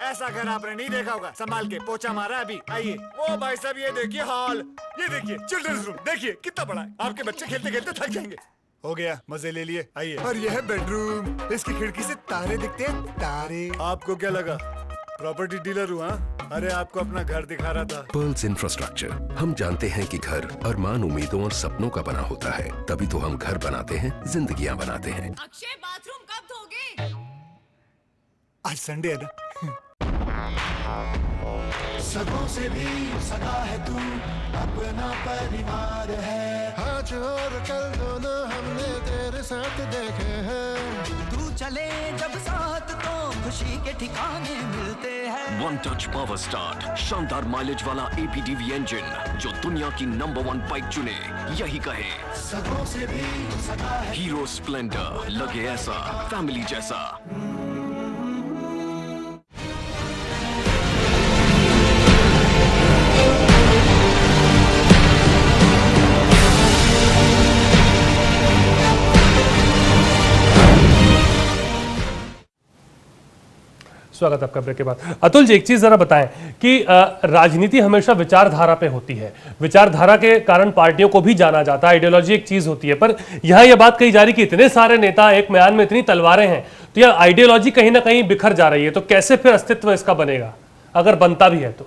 ऐसा घर आपने नहीं देखा होगा, संभाल के पोछा मारा अभी। आइए वो भाई साहब ये देखिए हॉल, ये देखिए चिल्ड्रंस रूम, देखिए कितना बड़ा है। आपके बच्चे खेलते खेलते थक जाएंगे। हो गया, मजे ले लिए। आइए। और यह है बेडरूम, इसकी खिड़की से तारे दिखते हैं, तारे। आपको क्या लगा प्रॉपर्टी डीलर हुआ? अरे आपको अपना घर दिखा रहा था। Pearls infrastructure. हम जानते हैं कि घर अरमान, उम्मीदों और सपनों का बना होता है, तभी तो हम घर बनाते हैं, जिंदगियां बनाते हैं। अक्षय बाथरूम कब धोगे? आज संडे है ना। सगों से भी सगा है तू, अपना परिवार है। आज और कल दोनों हमने तेरे साथ देखे हैं। तू चले जब साथ तो खुशी के ठिकाने मिलते हैं। वन टच पावर स्टार्ट, शानदार माइलेज वाला APDV इंजन जो दुनिया की नंबर 1 बाइक चुने, यही कहे सदों से भी सदा है। हीरो स्प्लेंडर, लगे ऐसा फैमिली जैसा। स्वागत आपका ब्रेक के बाद। अतुल जी, एक चीज जरा बताएं कि राजनीति हमेशा विचारधारा पे होती है, विचारधारा के कारण पार्टियों को भी जाना जाता है, आइडियोलॉजी एक चीज होती है, पर यहां यह बात कही जा रही कि इतने सारे नेता एक म्यान में, इतनी तलवारें हैं, तो यह आइडियोलॉजी कहीं ना कहीं बिखर जा रही है, तो कैसे फिर अस्तित्व इसका बनेगा, अगर बनता भी है तो?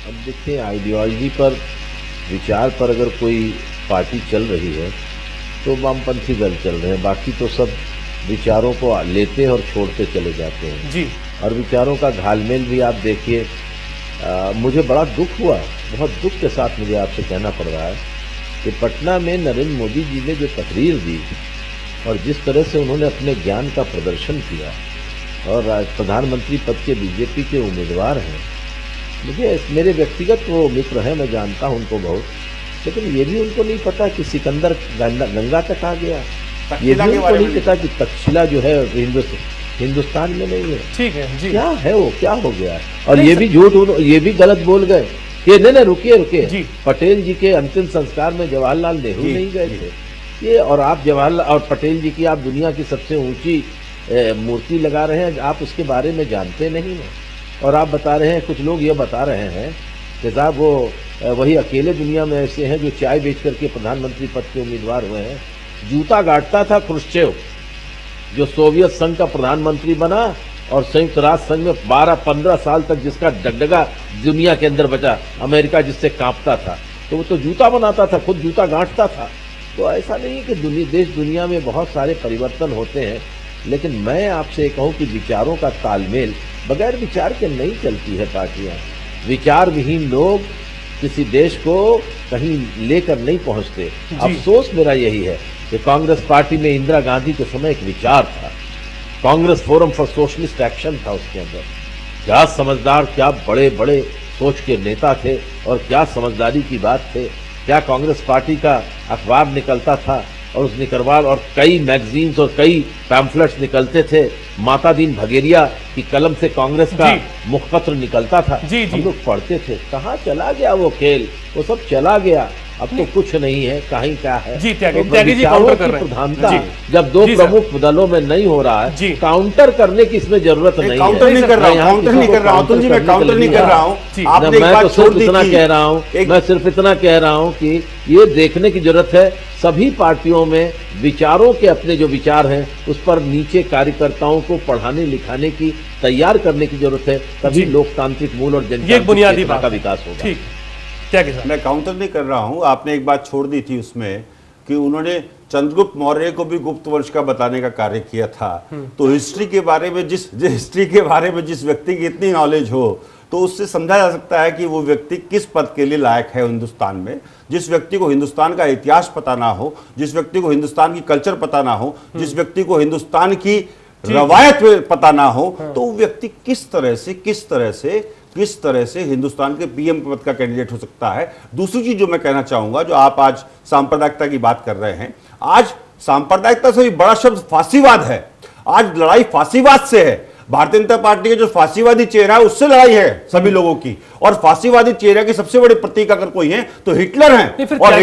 अब देखिए, आइडियोलॉजी पर, विचार पर अगर कोई पार्टी चल रही है तो वामपंथी दल चल रहे हैं, बाकी तो सब विचारों को लेते और छोड़ते चले जाते हैं जी। और विचारों का घालमेल भी आप देखिए। मुझे बड़ा दुख हुआ, बहुत दुख के साथ मुझे आपसे कहना पड़ रहा है कि पटना में नरेंद्र मोदी जी ने जो तकरीर दी और जिस तरह से उन्होंने अपने ज्ञान का प्रदर्शन किया, और प्रधानमंत्री पद के बीजेपी के उम्मीदवार हैं, मुझे मेरे व्यक्तिगत वो मित्र हैं, मैं जानता हूँ उनको बहुत, लेकिन ये भी उनको नहीं पता कि सिकंदर गंगा तक आ गया, ये भी उनको नहीं पता कि तक्षशिला जो है हिंदुस्तान में नहीं है। ठीक है जी। क्या है वो, क्या हो गया? और ये भी झूठ, ये भी गलत बोल गए कि नहीं रुकिए, पटेल जी के अंतिम संस्कार में जवाहरलाल नेहरू नहीं गए थे ये, और आप जवाहरलाल और पटेल जी की आप दुनिया की सबसे ऊंची मूर्ति लगा रहे हैं, आप उसके बारे में जानते नहीं हैं। और आप बता रहे हैं, कुछ लोग ये बता रहे हैं कि साहब वो वही अकेले दुनिया में ऐसे हैं जो चाय बेच करके प्रधानमंत्री पद के उम्मीदवार हुए हैं। जूता गाड़ता था क्रुश्चेव, जो सोवियत संघ का प्रधानमंत्री बना और संयुक्त राष्ट्र संघ में 12-15 साल तक जिसका डगडगा दुनिया के अंदर बचा, अमेरिका जिससे कांपता था, तो वो तो जूता बनाता था, खुद जूता गांठता था। तो ऐसा नहीं कि देश दुनिया में बहुत सारे परिवर्तन होते हैं, लेकिन मैं आपसे कहूँ कि विचारों का तालमेल, बगैर विचार के नहीं चलती है पार्टियां। विचार विहीन लोग किसी देश को कहीं लेकर नहीं पहुंचते। अफसोस मेरा यही है कि कांग्रेस पार्टी में इंदिरा गांधी के समय एक विचार था, Congress forum for socialist action था, उसके अंदर क्या समझदार, क्या बड़े बड़े सोच के नेता थे और क्या समझदारी की बात थे। क्या कांग्रेस पार्टी का अखबार निकलता था और उस निकलवार और कई मैगजीन्स और कई पैम्फलेट्स निकलते थे, माता दीन भगेरिया की कलम से कांग्रेस का मुखपत्र निकलता था, हम लोग पढ़ते थे। कहाँ चला गया वो खेल, वो सब चला गया, अब तो कुछ नहीं है, कहीं क्या है। जी त्यागी जी काउंटर कर रहे हैं। प्रधानता जब दो प्रमुख दलों में नहीं हो रहा है, काउंटर करने की इसमें जरूरत नहीं है। काउंटर नहीं कर रहा हूं, काउंटर नहीं कर रहा हूं अतुल जी, मैं काउंटर नहीं कर रहा हूं। मैं तो सिर्फ इतना कह रहा हूं, मैं सिर्फ इतना कह रहा हूं कि ये देखने की जरूरत है, सभी पार्टियों में विचारों के अपने जो विचार हैं उस पर नीचे कार्यकर्ताओं को पढ़ाने लिखाने की, तैयार करने की जरूरत है, तभी लोकतांत्रिक मूल और जनतांत्रिक का विकास होगा। क्या मैं काउंटर नहीं कर रहा हूं, आपने एक बात छोड़ दी थी उसमें कि उन्होंने चंद्रगुप्त मौर्य को भी गुप्त वंश का बताने का कार्य किया था। तो हिस्ट्री के बारे में जिस व्यक्ति की इतनी नॉलेज हो, तो उससे समझा जा सकता है कि वो व्यक्ति किस पद के लिए लायक है हिंदुस्तान में। जिस व्यक्ति को हिंदुस्तान का इतिहास पता ना हो, जिस व्यक्ति को हिंदुस्तान की कल्चर पता ना हो, जिस व्यक्ति को हिंदुस्तान की रवायत पता ना हो, तो वो व्यक्ति किस तरह से हिंदुस्तान के पीएम पद का कैंडिडेट हो सकता है। दूसरी चीज जो मैं कहना चाहूंगा, जो आप आज सांप्रदायिकता की बात कर रहे हैं, आज सांप्रदायिकता से भी बड़ा शब्द फांसीवाद है। आज लड़ाई फांसीवाद से है। भारतीय जनता पार्टी का जो फांसीवादी चेहरा है उससे लड़ाई है सभी लोगों की, और फांसीवादी चेहरे के सबसे बड़े प्रतीक अगर कोई है तो हिटलर हैं, और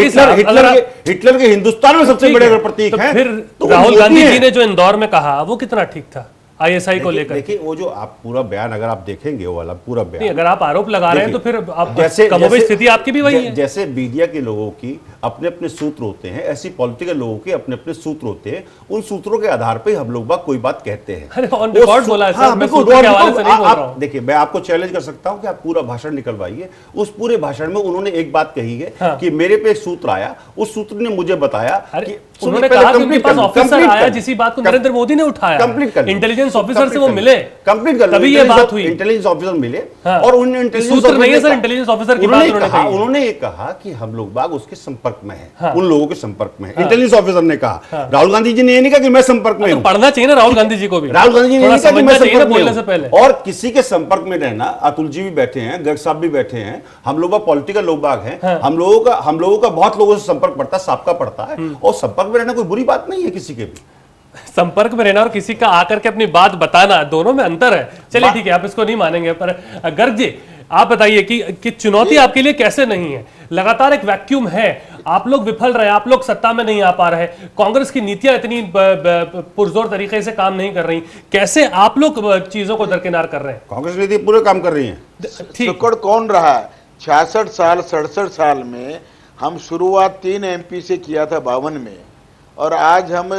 हिटलर के हिंदुस्तान में सबसे बड़े अगर प्रतीक हैं तो राहुल गांधी जी ने जो इंदौर में कहा वो कितना ठीक था आईएसआई को लेकर। देखिए वो जो आप पूरा बयान अगर आप देखेंगे, वो वाला पूरा बयान, अगर आप आरोप लगा रहे हैं तो फिर आप कमोबेश स्थिति आपकी भी वही है। जैसे मीडिया के लोगों की अपने अपने सूत्र होते हैं, ऐसी पॉलिटिकल लोगों के अपने अपने सूत्र होते हैं। उन सूत्रों के आधार पर हम लोग कोई बात कहते हैं। देखिए मैं आपको चैलेंज कर सकता हूं कि आप पूरा भाषण निकलवाइए। उस पूरे भाषण में उन्होंने एक बात कही है कि मेरे पे एक सूत्र आया, उस सूत्र ने मुझे बताया कि उन्होंने कहा कि उनके पास ऑफिसर आया जिसी बात को नरेंद्र मोदी ने उठाया, इंटेलिजेंस इंटेलिजेंस ऑफिसर से वो मिले, कंप्लीट कर तभी ये बात हुई। इंटेलिजेंस ऑफिसर मिले और उन सूत्र नहीं है सर इंटेलिजेंस ऑफिसर की बात उन्होंने ये कहा कि हम लोग बाग उसके संपर्क में हैं, उन लोगों के संपर्क में है। इंटेलिजेंस ऑफिसर ने कहा। राहुल गांधी जी ने ये नहीं कहा कि मैं संपर्क में हूं। पढ़ना चाहिए ना राहुल गांधी जी को भी। राहुल गांधी जी ने नहीं कहा कि मैं संपर्क में बोलने से पहले। और किसी के संपर्क में रहना, अतुल जी भी बैठे हैं, गर्ग साहब भी बैठे हैं, हम लोग पॉलिटिकल लोग बाग हैं, हम लोगों का बहुत लोगों से संपर्क पड़ता है, सबका पड़ता है, और संपर्क में रहना कोई बुरी बात नहीं है किसी के भी। संपर्क में रहना और किसी का आकर के अपनी बात बताना, दोनों में अंतर है। चलिए ठीक है, आप इसको नहीं मानेंगे, पर गर्ग जी आप बताइए कि चुनौती आपके लिए कैसे नहीं है? लगातार एक वैक्यूम है, आप लोग विफल रहे, आप लोग सत्ता में नहीं आ पा रहे, कांग्रेस की नीतियां इतनी पुरजोर तरीके से काम नहीं कर रही, कैसे आप लोग चीजों को दरकिनार कर रहे हैं? कांग्रेस नीति पूरे काम कर रही है। सुकड़ कौन रहा? 66 साल 67 साल में हम शुरुआत 3 MP से किया था 52 में, और आज हम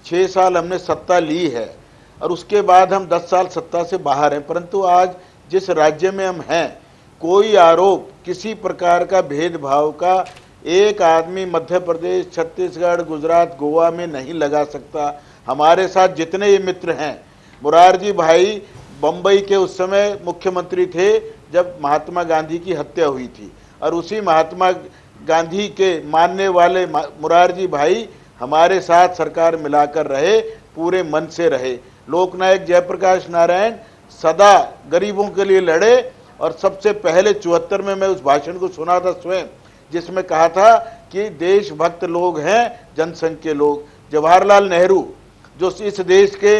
6 साल हमने सत्ता ली है, और उसके बाद हम 10 साल सत्ता से बाहर हैं। परंतु आज जिस राज्य में हम हैं, कोई आरोप किसी प्रकार का भेदभाव का एक आदमी मध्य प्रदेश, छत्तीसगढ़, गुजरात, गोवा में नहीं लगा सकता। हमारे साथ जितने ये मित्र हैं, मुरारजी भाई बम्बई के उस समय मुख्यमंत्री थे जब महात्मा गांधी की हत्या हुई थी, और उसी महात्मा गांधी के मानने वाले मुरारजी भाई हमारे साथ सरकार मिलाकर रहे, पूरे मन से रहे। लोकनायक जयप्रकाश नारायण सदा गरीबों के लिए लड़े, और सबसे पहले 74 में मैं उस भाषण को सुना था स्वयं, जिसमें कहा था कि देशभक्त लोग हैं जनसंघ के लोग। जवाहरलाल नेहरू जो इस देश के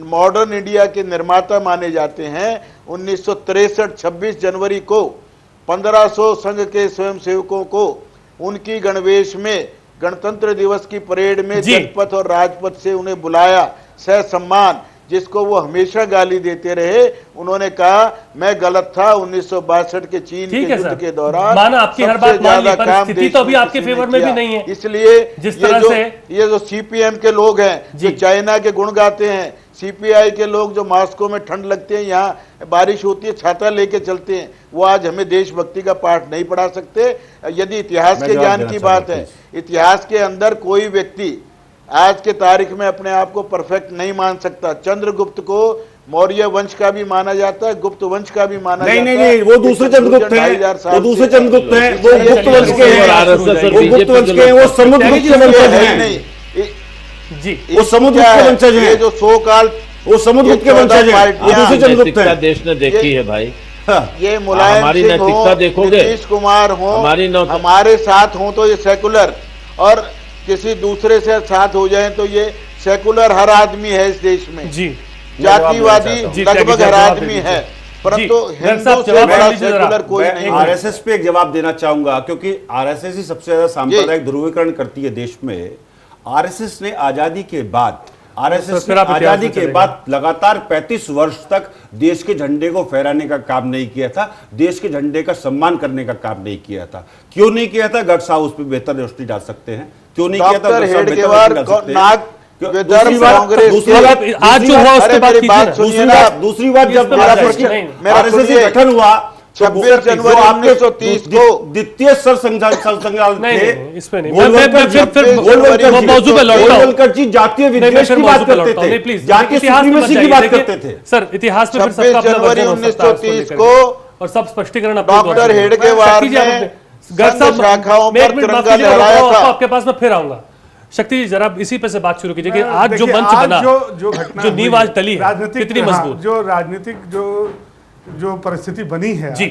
मॉडर्न इंडिया के निर्माता माने जाते हैं, 1963 26 जनवरी को 1500 संघ के स्वयंसेवकों को उनकी गणवेश में गणतंत्र दिवस की परेड में जनपथ और राजपथ से उन्हें बुलाया सह सम्मान, जिसको वो हमेशा गाली देते रहे। उन्होंने कहा मैं गलत था 1962 के चीन के युद्ध के दौरान, माना आपकी हर बात मान ली, पर स्थिति तो अभी आपके फेवर में भी नहीं है। इसलिए जिस तरह से ये जो CPM के लोग हैं जो चाइना के गुण गाते हैं, CPI के लोग जो मॉस्को में ठंड लगते हैं, यहाँ बारिश होती है छाता लेके चलते हैं, वो आज हमें देशभक्ति का पाठ नहीं पढ़ा सकते। यदि इतिहास के ज्ञान की बात है, इतिहास के अंदर कोई व्यक्ति आज के तारीख में अपने आप को परफेक्ट नहीं मान सकता। चंद्रगुप्त को मौर्य वंश का भी माना जाता है, गुप्त वंश का भी माना जाता है। नहीं, वो दूसरे चंद्रगुप्त हैं, वो दूसरे चंद्रगुप्त हैं, वो गुप्त वंश के हैं, वो गुप्त वंश के हैं, वो समुद्रगुप्त के वंशज हैं। जी, वो समुद्रगुप्त के वंशज हैं, जो सो काल वो समुद्रगुप्त के वंशज हैं, वो दूसरे चंद्रगुप्त हैं। देश ने देखी है भाई, ये मुलायम सिंह हो, नीतीश कुमार हो, हमारे साथ हो तो ये सेकुलर, और किसी दूसरे से साथ हो जाए तो ये सेकुलर हर आदमी है इस देश में, जातिवादी लगभग हर आदमी है, परंतु हिंदू से बड़ा सेकुलर कोई नहीं। आरएसएस पे एक जवाब देना चाहूंगा, क्योंकि आरएसएस ही सबसे ज्यादा सांप्रदायिक ध्रुवीकरण करती है देश में। आरएसएस ने आजादी के बाद आजादी के बाद लगातार 35 वर्ष तक देश के झंडे को फहराने का काम नहीं किया था, देश के झंडे का सम्मान करने का काम नहीं किया था। क्यों नहीं किया था? गर्ग साहब उस पर बेहतर रोशनी डाल सकते हैं। क्यों नहीं किया था? आज जो दूसरी बात जब आरएसएस गठन हुआ 26 जनवरी 1930 को द्वितीय सरसंघचालक थे, गोलवलकर जी जातीय विद्वेष की बात करते थे, जातीय सुप्रीमेसी की बात करते थे। सर इतिहास में 26 जनवरी 1930 को और सब स्पष्टीकरण डॉक्टर हेडगेवार ने शाखाओं पर तिरंगा लहराया था। आपके पास मैं फिर आऊंगा। शक्ति जी जरा इसी पे से बात शुरू कीजिए कि आज जो मंच बना, जो नींव आज डली है, कितनी मजबूत, जो राजनीतिक जो परिस्थिति बनी है जी,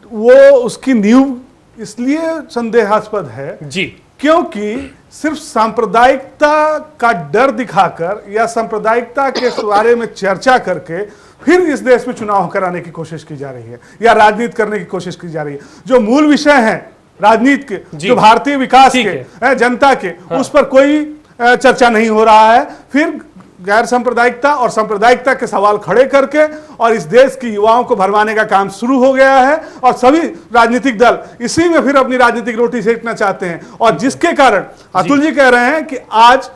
वो उसकी नींव इसलिए संदेहास्पद है जी क्योंकि सिर्फ सांप्रदायिकता का डर दिखाकर या सांप्रदायिकता के बारे में चर्चा करके फिर इस देश में चुनाव कराने की कोशिश की जा रही है या राजनीति करने की कोशिश की जा रही है। जो मूल विषय है राजनीति के, जो भारतीय विकास के, जनता के, उस पर कोई चर्चा नहीं हो रहा है। फिर गैर सांप्रदायिकता और सांप्रदायिकता के सवाल खड़े करके और इस देश की युवाओं को भरमाने का काम शुरू हो गया है और सभी राजनीतिक दल इसी में फिर अपनी राजनीतिक रोटी सेकना चाहते हैं। और जिसके कारण अतुल जी कह रहे हैं कि आज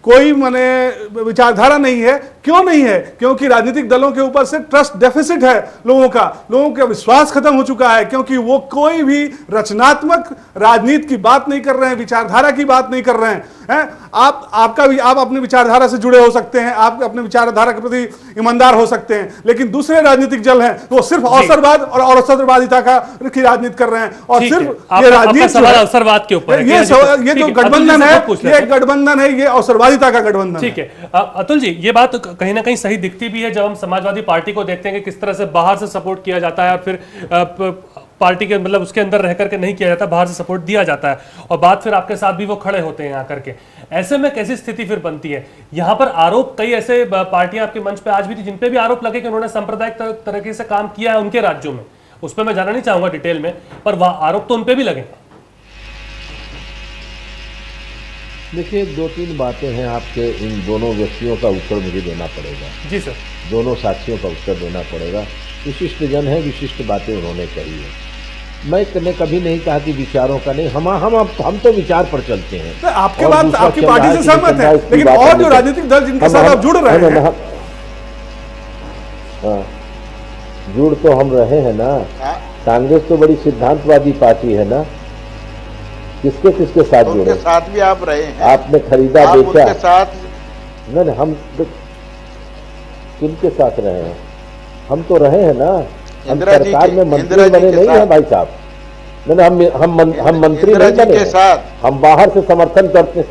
कोई माने विचारधारा नहीं है। क्यों नहीं है? क्योंकि राजनीतिक दलों के ऊपर से ट्रस्ट डेफिसिट है लोगों का विश्वास खत्म हो चुका है, क्योंकि वो कोई भी रचनात्मक राजनीति की बात नहीं कर रहे हैं, विचारधारा की बात नहीं कर रहे हैं। हैं? आप अपने विचारधारा से जुड़े हो सकते हैं, आप अपने विचारधारा के प्रति ईमानदार हो सकते हैं, लेकिन दूसरे राजनीतिक दल हैं तो सिर्फ अवसरवाद और अवसरवादिता की राजनीति कर रहे हैं। और सिर्फ ये राजनीति अवसरवाद के ऊपर ये जो गठबंधन है, ये गठबंधन है, ये अवसरवादिता का गठबंधन। ठीक है अतुल जी, ये बात कहीं ना कहीं सही दिखती भी है जब हम समाजवादी पार्टी को देखते हैं कि किस तरह से बाहर से सपोर्ट किया जाता है और फिर पार्टी के मतलब उसके अंदर रह करके नहीं किया जाता, बाहर से सपोर्ट दिया जाता है और बात फिर आपके साथ भी वो खड़े होते हैं आकर के। ऐसे में कैसी स्थिति फिर बनती है? यहाँ पर आरोप कई ऐसे पार्टियां आपके मंच पे आज भी थी जिन पे भी आरोप लगे कि उन्होंने सांप्रदायिक तरीके से काम किया है उनके राज्यों में, उस पर मैं जाना नहीं चाहूंगा डिटेल में, पर वह आरोप तो उनपे भी लगे। देखिए, 2-3 बातें हैं, आपके इन दोनों व्यक्तियों का उत्तर मुझे देना पड़ेगा। जी सर। दोनों साथियों का उत्तर देना पड़ेगा। विशिष्ट जन है, विशिष्ट बातें उन्होंने कही है। मैं कभी नहीं कहा कि विचारों का नहीं, हम तो विचार पर चलते हैं। आपके बात आपकी पार्टी से सहमत है, लेकिन और जो राजनीतिक दल जिनके साथ आप जुड़ रहे हैं, जुड़ तो हम रहे हैं ना। कांग्रेस तो बड़ी सिद्धांतवादी पार्टी है ना। किसके साथ जुड़े? उनके साथ भी आप रहे हैं। आपने खरीदा बेचा? उनके साथ नहीं, हम किनके साथ रहे हैं? हम तो रहे हैं ना। हम सरकार में मंत्री बने नहीं है भाई साहब। नहीं, हम मंत्री नहीं बने, हम बाहर से समर्थन करते।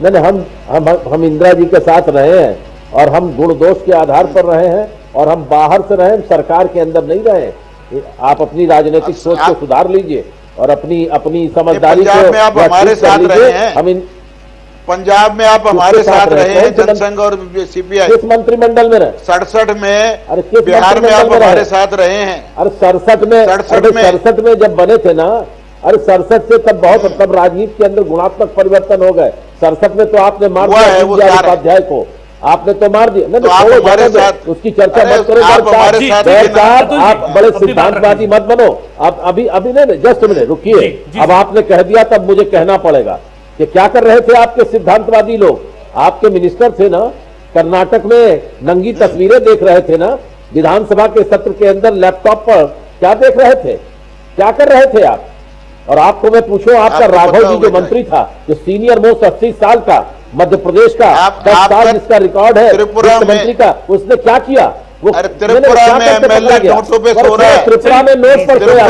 नहीं, हम इंदिरा जी के साथ रहे हैं और हम गुण दोष के आधार पर रहे हैं और हम बाहर से रहे, सरकार के अंदर नहीं रहे। आप अपनी राजनीतिक सोच को सुधार लीजिए और अपनी समझदारी को आप हमारे साथ रहे हैं। पंजाब में आप हमारे साथ रहे हैं, जनसंघ और सीपीआई। किस मंत्रिमंडल में रहे? 67 में। बिहार में आप हमारे साथ रहे हैं। अरे 67 में जब बने थे ना, अरे 67 से तब राजनीति के अंदर गुणात्मक परिवर्तन हो गए। 67 में तो आपने मार दिया उपाध्याय को, आपने तो मार दिया। नहीं, उसकी चर्चा मत करो साहब, आप बड़े सिद्धांतवादी मत बनो। आप अभी नहीं, जस्ट मिनट रुकिए। अब आपने कह दिया तब मुझे कहना पड़ेगा कि क्या कर रहे थे आपके सिद्धांतवादी लोग। आपके मिनिस्टर थे ना, कर्नाटक में नंगी तस्वीरें देख रहे थे ना, विधानसभा के सत्र के अंदर लैपटॉप पर क्या देख रहे थे, क्या कर रहे थे आप? और आपको मैं पूछूं, आपका राघव जी जो मंत्री था, जो सीनियर मोस्ट 80 साल का मध्य प्रदेश का 10 साल जिसका रिकॉर्ड है मंत्री का, उसने क्या किया? वो त्रिपुरा में एमएलए नोटों पे सो रहा है। त्रिपुरा में नोट पर सोया है।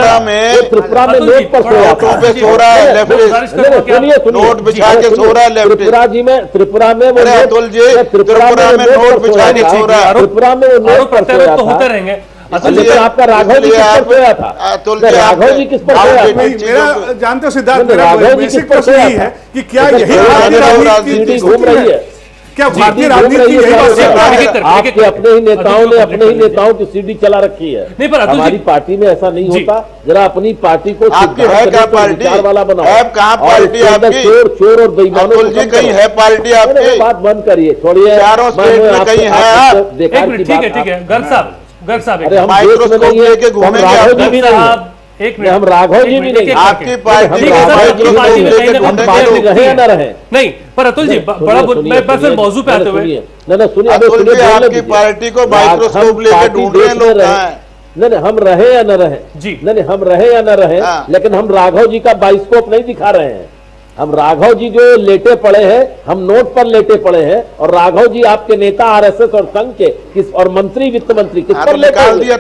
त्रिपुरा में नोट पर सोया पे सो रहा है। लेफ्टिस्ट नोट बिछा के सो रहा है। लेफ्टिस्ट त्रिपुरा में वो अतुल जी त्रिपुरा में नोट बिछा के सो रहा है। त्रिपुरा में वो नोट पर सोया था। होते रहेंगे। लेकिन आपका राघव जी किस पर सोया था? राघव जी किस पर सोया था? मेरा जानते हो सिद्धार्थ, राघव जी किस पर सोया है कि क्या यही राजनीति घूम रही है? क्या भारतीय राजनीति आपके अपने ही नेताओं की सीडी चला रखी है? नहीं, पर हमारी पार्टी में ऐसा नहीं होता। जरा अपनी पार्टी को विचार वाला बनाओ। चोर और बेईमानों को कहीं है पार्टी आपकी? बात बंद करिए, छोड़िए। चारों स्टेट में कहीं है? ठीक है गर्ग साहब, अरे हम देश में नहीं है कि हम राघव जी भी नहीं, हम राघव जी भी नहीं। आपकी पार्टी हम पार्टी रहे या न रहे नहीं। पर अतुल जी बड़ा मैं फिर मौजू पे आते हुए सुनिए, आपकी पार्टी को माइक्रोस्कोप लेके ढूंढ रहे लोग। नहीं, हम रहे या न रहे जी, नहीं, हम रहे या न रहे, लेकिन हम राघव जी का बाइस्कोप नहीं दिखा रहे हैं। हम राघव जी जो लेटे पड़े हैं, हम नोट पर लेटे पड़े हैं, और राघव जी आपके नेता आरएसएस और संघ के किस और मंत्री वित्त मंत्री किस पर लेटे दिया?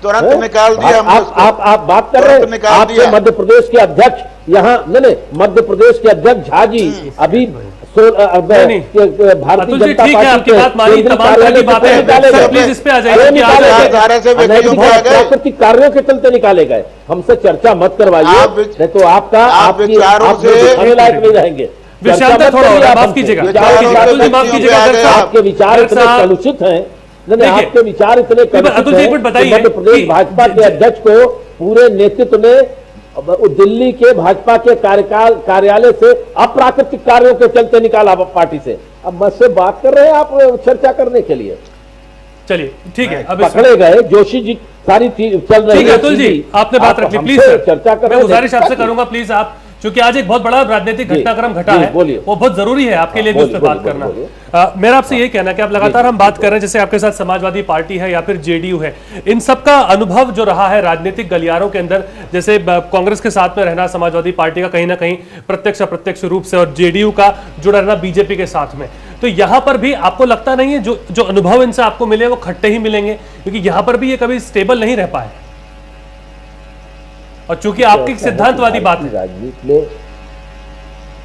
तुरंत निकाल दिया। आप बात कर रहे हैं, आपके मध्य प्रदेश के अध्यक्ष यहाँ नहीं, मध्य प्रदेश के अध्यक्ष झा जी अभी भारतीय जनता पार्टी के कार्यों के चलते निकाले गए। हमसे चर्चा मत करवाइए, नहीं तो आपका दिखाने लायक नहीं रहेंगे। माफ कीजिएगा, आपके विचार इतने कलुषित हैं, आपके विचार इतने मध्य प्रदेश भाजपा के अध्यक्ष को पूरे नेतृत्व ने दिल्ली के भाजपा के कार्यालय से अप्राकृतिक कार्यों के चलते निकाला पार्टी से। अब मुझसे बात कर रहे हैं आप चर्चा करने के लिए। चलिए ठीक है, अब पकड़े गए जोशी जी, सारी चीज चल रही है। अतुल जी आपने बात रख ली, प्लीज चर्चा करें। मैं गुजारिश आपसे करूंगा, प्लीज आप क्योंकि आज एक बहुत बड़ा राजनीतिक घटनाक्रम घटा है, वो बहुत जरूरी है आपके लिए भी उस पर बात करना। मेरा आपसे ये कहना है कि आप लगातार हम बात कर रहे हैं, जैसे आपके साथ समाजवादी पार्टी है या फिर जेडीयू है, इन सब का अनुभव जो रहा है राजनीतिक गलियारों के अंदर, जैसे कांग्रेस के साथ में रहना समाजवादी पार्टी का कहीं ना कहीं प्रत्यक्ष अप्रत्यक्ष रूप से, और जेडीयू का जुड़ा रहना बीजेपी के साथ में, तो यहां पर भी आपको लगता नहीं है जो अनुभव इनसे आपको मिले वो खट्टे ही मिलेंगे, क्योंकि यहां पर भी ये कभी स्टेबल नहीं रह पाए, और चूंकि आपकी सिद्धांतवादी बात है। राजनीति में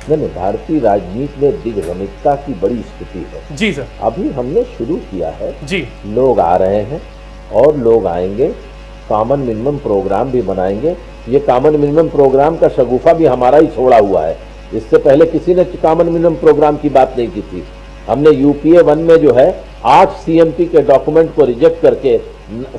नहीं, भारतीय राजनीति में दिग्भ्रमितता की बड़ी स्थिति है। जी सर, अभी हमने शुरू किया है जी, लोग आ रहे हैं और लोग आएंगे, कॉमन मिनिमम प्रोग्राम भी बनाएंगे। ये कॉमन मिनिमम प्रोग्राम का शगुफा भी हमारा ही छोड़ा हुआ है, इससे पहले किसी ने कॉमन मिनिमम प्रोग्राम की बात नहीं की थी। हमने यूपीए 1 में जो है 8 सीएमपी के डॉक्यूमेंट को रिजेक्ट करके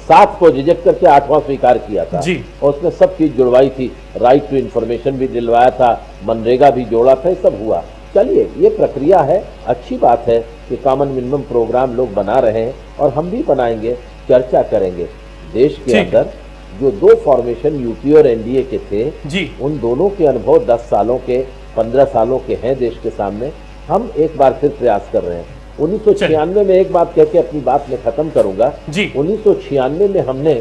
7 को रिजेक्ट करके 8वां स्वीकार किया था जी। और उसमें सब चीज जुड़वाई थी, राइट टू इंफॉर्मेशन भी दिलवाया था, मनरेगा भी जोड़ा था, ये सब हुआ। चलिए ये प्रक्रिया है, अच्छी बात है कि कॉमन मिनिमम प्रोग्राम लोग बना रहे हैं और हम भी बनाएंगे, चर्चा करेंगे। देश के अंदर जो 2 फॉर्मेशन यूपी और एनडीए के थे जी, उन दोनों के अनुभव 10 सालों के 15 सालों के हैं देश के सामने। हम एक बार फिर प्रयास कर रहे हैं। 1996 में एक बात कह के अपनी बात में खत्म करूंगा जी। 1996 में हमने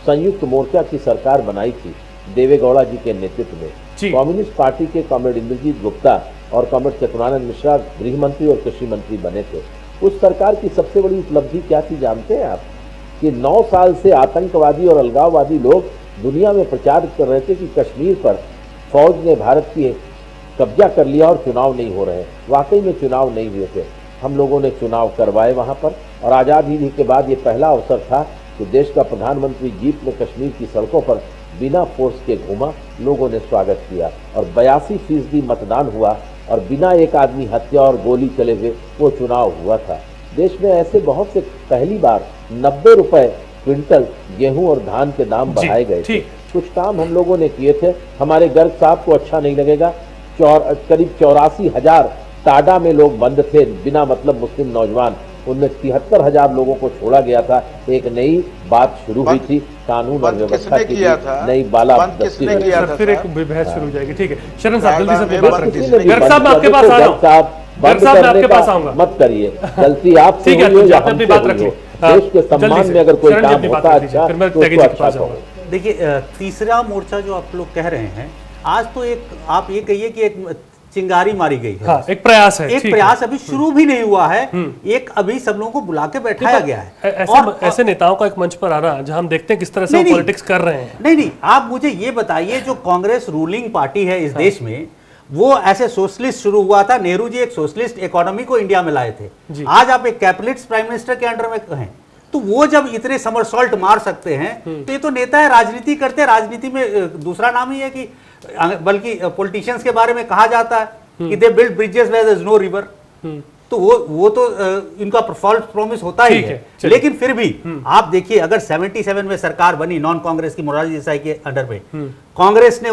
संयुक्त मोर्चा की सरकार बनाई थी देवेगौड़ा जी के नेतृत्व में। कम्युनिस्ट पार्टी के कॉमरेड इंद्रजीत गुप्ता और कॉमरेड चतुरानंद मिश्रा गृह मंत्री और कृषि मंत्री बने थे। उस सरकार की सबसे बड़ी उपलब्धि क्या थी जानते हैं आप? कि 9 साल से आतंकवादी और अलगाववादी लोग दुनिया में प्रचार कर रहे थे कि कश्मीर पर फौज ने भारत की कब्जा कर लिया और चुनाव नहीं हो रहे हैं। वाकई में चुनाव नहीं हुए थे, हम लोगों ने चुनाव करवाए वहां पर, और आज़ाद हिंद के बाद ये पहला अवसर था कि देश का प्रधानमंत्री जीप में कश्मीर की सड़कों पर बिना फोर्स के घूमा, लोगों ने स्वागत किया और 82% मतदान हुआ और बिना एक आदमी हत्या और गोली चले हुए वो चुनाव हुआ था। देश में ऐसे बहुत से पहली बार 90 रुपए क्विंटल गेहूं और धान के दाम बढ़ाए गए थे। कुछ काम हम लोगों ने किए थे। हमारे गर्ग साहब को अच्छा नहीं लगेगा, करीब 84,000 टाडा में लोग बंद थे बिना मतलब मुस्लिम नौजवान, उनमें 73,000 लोगों को छोड़ा गया था। एक नई बात शुरू हुई थी कानून और व्यवस्था की, नई बाला फिर एक बहस शुरू हो जाएगी। ठीक है शरण साहब, जल्दी से बात रखिए। गर्ग साहब आपके पास आ रहा हूं, बंद करने का मत करिए, गलती आप ठीक है, अपनी बात रखिए। देश के सम्मान में अगर कोई काम होता अच्छा तो अच्छा करो। देखिए तीसरा मोर्चा जो आप लोग कह रहे हैं, आज तो एक आप ये कहिए कि एक चिंगारी मारी गई है। हाँ, एक प्रयास है, एक प्रयास अभी शुरू भी नहीं हुआ है, एक अभी सब लोगों को बुला के बैठाया गया है। और ऐसे नेताओं का एक मंच पर आना जहां हम देखते हैं किस तरह से वो पॉलिटिक्स कर रहे हैं। नहीं, आप मुझे ये बताइए, जो कांग्रेस रूलिंग पार्टी है इस देश में, वो ऐसे सोशलिस्ट शुरू हुआ था। नेहरू जी एक सोशलिस्ट इकोनॉमी को इंडिया में लाए थे। आज आप एक कैपिटलिस्ट प्राइम मिनिस्टर के अंडर में हैं, तो वो जब इतने समरसॉल्ट मार सकते हैं तो ये तो नेता है, राजनीति करते हैं। राजनीति में दूसरा नाम ही है कि, बल्कि पॉलिटिशियंस के बारे में कहा जाता है कि they build bridges where there is no river, तो वो तो इनका फॉल्स प्रॉमिस होता ही है। लेकिन फिर भी आप देखिए, अगर 77 में सरकार बनी नॉन कांग्रेस की मोरारजी देसाई के अंडर में, कांग्रेस ने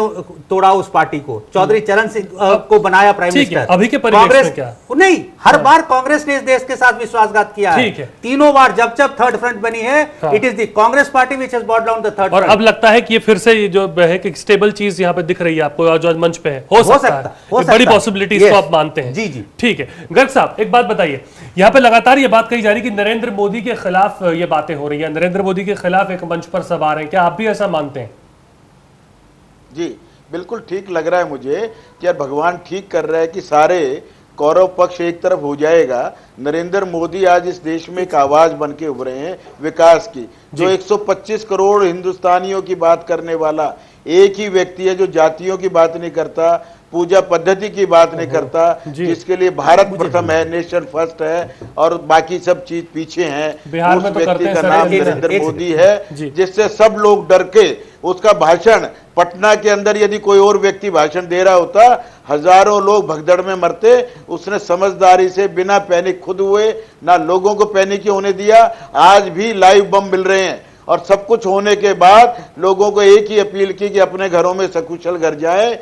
तोड़ा उस पार्टी को, चौधरी चरण सिंह को बनाया प्राइम मिनिस्टर। अभी के परिवेश में क्या? नहीं, हर बार कांग्रेस ने इस देश के साथ विश्वासघात किया है। तीनों बार जब थर्ड फ्रंट बनी है, it is the Congress party which has brought down the third. और अब लगता है कि ये फिर से जो है कि स्टेबल चीज यहाँ पे दिख रही है आपको, जो मंच पे है, हो सकता है बड़ी पॉसिबिलिटी इसको आप मानते हैं। जी जी ठीक है। गर्ग साहब एक बात बताइए, यहाँ पे लगातार ये बात कही जा रही है कि नरेंद्र मोदी के खिलाफ ये बातें हो रही है, नरेंद्र मोदी के खिलाफ एक मंच पर सब आ रहे हैं, क्या आप भी ऐसा मानते हैं? जी बिल्कुल ठीक लग रहा है मुझे कि यार भगवान ठीक कर रहा है कि सारे कौरव पक्ष एक तरफ हो जाएगा। नरेंद्र मोदी आज इस देश में एक आवाज बन के उभरे हैं विकास की, जो 125 करोड़ हिंदुस्तानियों की बात करने वाला एक ही व्यक्ति है, जो जातियों की बात नहीं करता, पूजा पद्धति की बात नहीं करता, जिसके लिए भारत प्रथम है, नेशन फर्स्ट है और बाकी सब चीज पीछे हैं। उस व्यक्ति का नाम नरेंद्र मोदी है, जिससे सब लोग डर के उसका भाषण, पटना के अंदर यदि कोई और व्यक्ति भाषण दे रहा होता, हजारों लोग भगदड़ में मरते। उसने समझदारी से बिना पैनिक खुद हुए, ना लोगों को पैनिक होने दिया। आज भी लाइव बम मिल रहे हैं और सब कुछ होने के बाद लोगों को एक ही अपील की कि अपने घरों में सकुशल घर जाएं,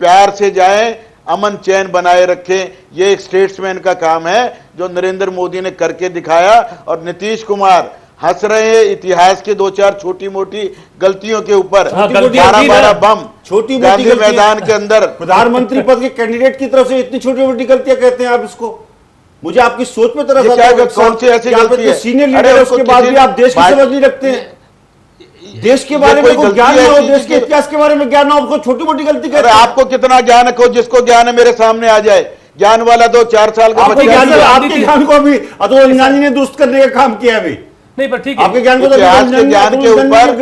प्यार से जाएं, अमन चैन बनाए रखें। ये एक स्टेट्समैन का काम है जो नरेंद्र मोदी ने करके दिखाया। और नीतीश कुमार हंस रहे हैं इतिहास के 2-4 छोटी मोटी गलतियों के ऊपर। 12 बम छोटी गांधी मैदान के अंदर प्रधानमंत्री पद के कैंडिडेट की तरफ से इतनी छोटी मोटी गलतियां कहते हैं आप इसको? मुझे आपकी सोच पे तरफ आता है। कौन सी ऐसी गलती है? सीनियर लीडर है, उसके बाद भी आप देश की समझ नहीं रखते हैं। देश के बारे में कोई ज्ञान ना हो, देश के इतिहास के बारे में ज्ञान ना हो, आपको छोटी मोटी गलती कहते हैं। आपको कितना ज्ञान है? जिसको ज्ञान है मेरे सामने आ जाए। ज्ञान वाला तो 4 साल का आपके ज्ञान को भी अतुल अंजानी ने दुरुस्त करने का काम किया अभी। नहीं पर ठीक है, आपके ज्ञान को तो ज्ञान के ऊपर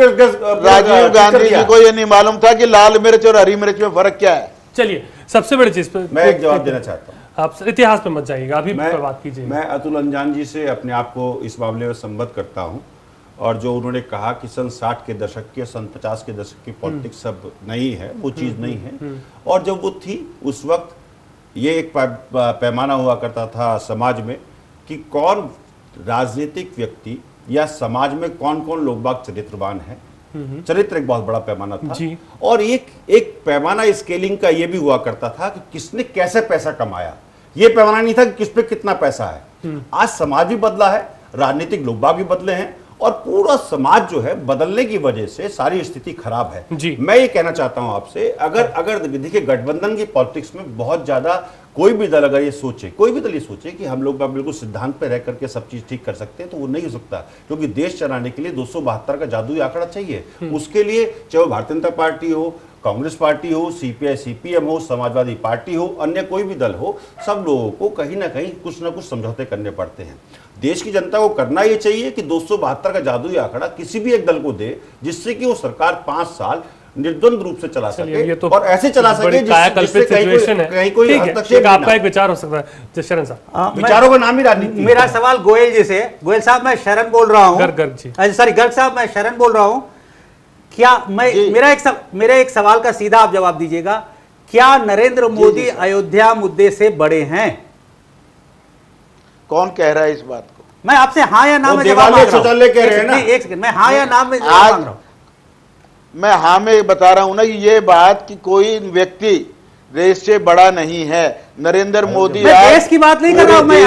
राजीव गांधी जी को ये नहीं मालूम था कि लाल मिर्च और हरी मिर्च में फर्क क्या है। चलिए सबसे बड़ी चीज पर मैं एक जवाब देना चाहता हूँ। आप इतिहास पे मत जाइएगा, अभी बात कीजिए। मैं अतुल अंजानी जी से अपने आप को इस मामले में संबद्ध करता हूँ, और जो उन्होंने कहा कि सन 60 के दशक की, सन 50 के दशक की पॉलिटिक्स सब नहीं है, वो चीज़ नहीं है। और जब वो थी उस वक्त ये एक पैमाना हुआ करता था समाज में कि कौन राजनीतिक व्यक्ति या समाज में कौन कौन लोग बाग चरित्रवान है। चरित्र एक बहुत बड़ा पैमाना था जी। और एक पैमाना स्केलिंग का ये भी हुआ करता था कि किसने कैसे पैसा कमाया। ये पैमाना नहीं था कि किस पे कितना पैसा है। आज समाज भी बदला है, राजनीतिक लोग बाग भी बदले हैं, और पूरा समाज जो है बदलने की वजह से सारी स्थिति खराब है जी। मैं ये कहना चाहता हूं आपसे, अगर देखिए गठबंधन की पॉलिटिक्स में बहुत ज्यादा कोई भी दल अगर ये सोचे, कोई भी दल ये सोचे कि हम लोग बिल्कुल सिद्धांत पे रह करके सब चीज ठीक कर सकते हैं, तो वो नहीं हो सकता। क्योंकि देश चलाने के लिए 272 का जादुई आंकड़ा चाहिए। उसके लिए चाहे वो भारतीय जनता पार्टी हो, कांग्रेस पार्टी हो, सीपीआई सीपीएम हो, समाजवादी पार्टी हो, अन्य कोई भी दल हो, सब लोगों को कहीं ना कहीं कुछ ना कुछ समझौते करने पड़ते हैं। देश की जनता को करना ये चाहिए कि 272 का जादुई आंकड़ा किसी भी एक दल को दे, जिससे कि वो सरकार 5 साल निर्द्वंद रूप से चला सके, तो और ऐसे चला सके जिससे कहीं कोई हस्तक्षेप। आपका एक विचार हो सकता है शरण साहब? विचारों का नाम ही राजनीति। मेरा सवाल गोयल जी से। गोयल साहब मैं शरण बोल रहा हूँ। सॉरी गर्ग साहब मैं शरण बोल रहा हूँ। क्या मेरा एक सवाल का सीधा आप जवाब दीजिएगा, क्या नरेंद्र मोदी अयोध्या मुद्दे से बड़े हैं? कौन कह रहा है इस बात को? मैं आपसे हाँ या ना में जवाब मांग रहा हूं। एक सेकंड, मैं हाँ या ना में जवाब मांग रहा हूं। मैं हाँ में बता रहा हूं ना, ये बात कि कोई व्यक्ति देश से बड़ा नहीं है। नरेंद्र मोदी देश की बात नहीं कर रहा हूं, मैं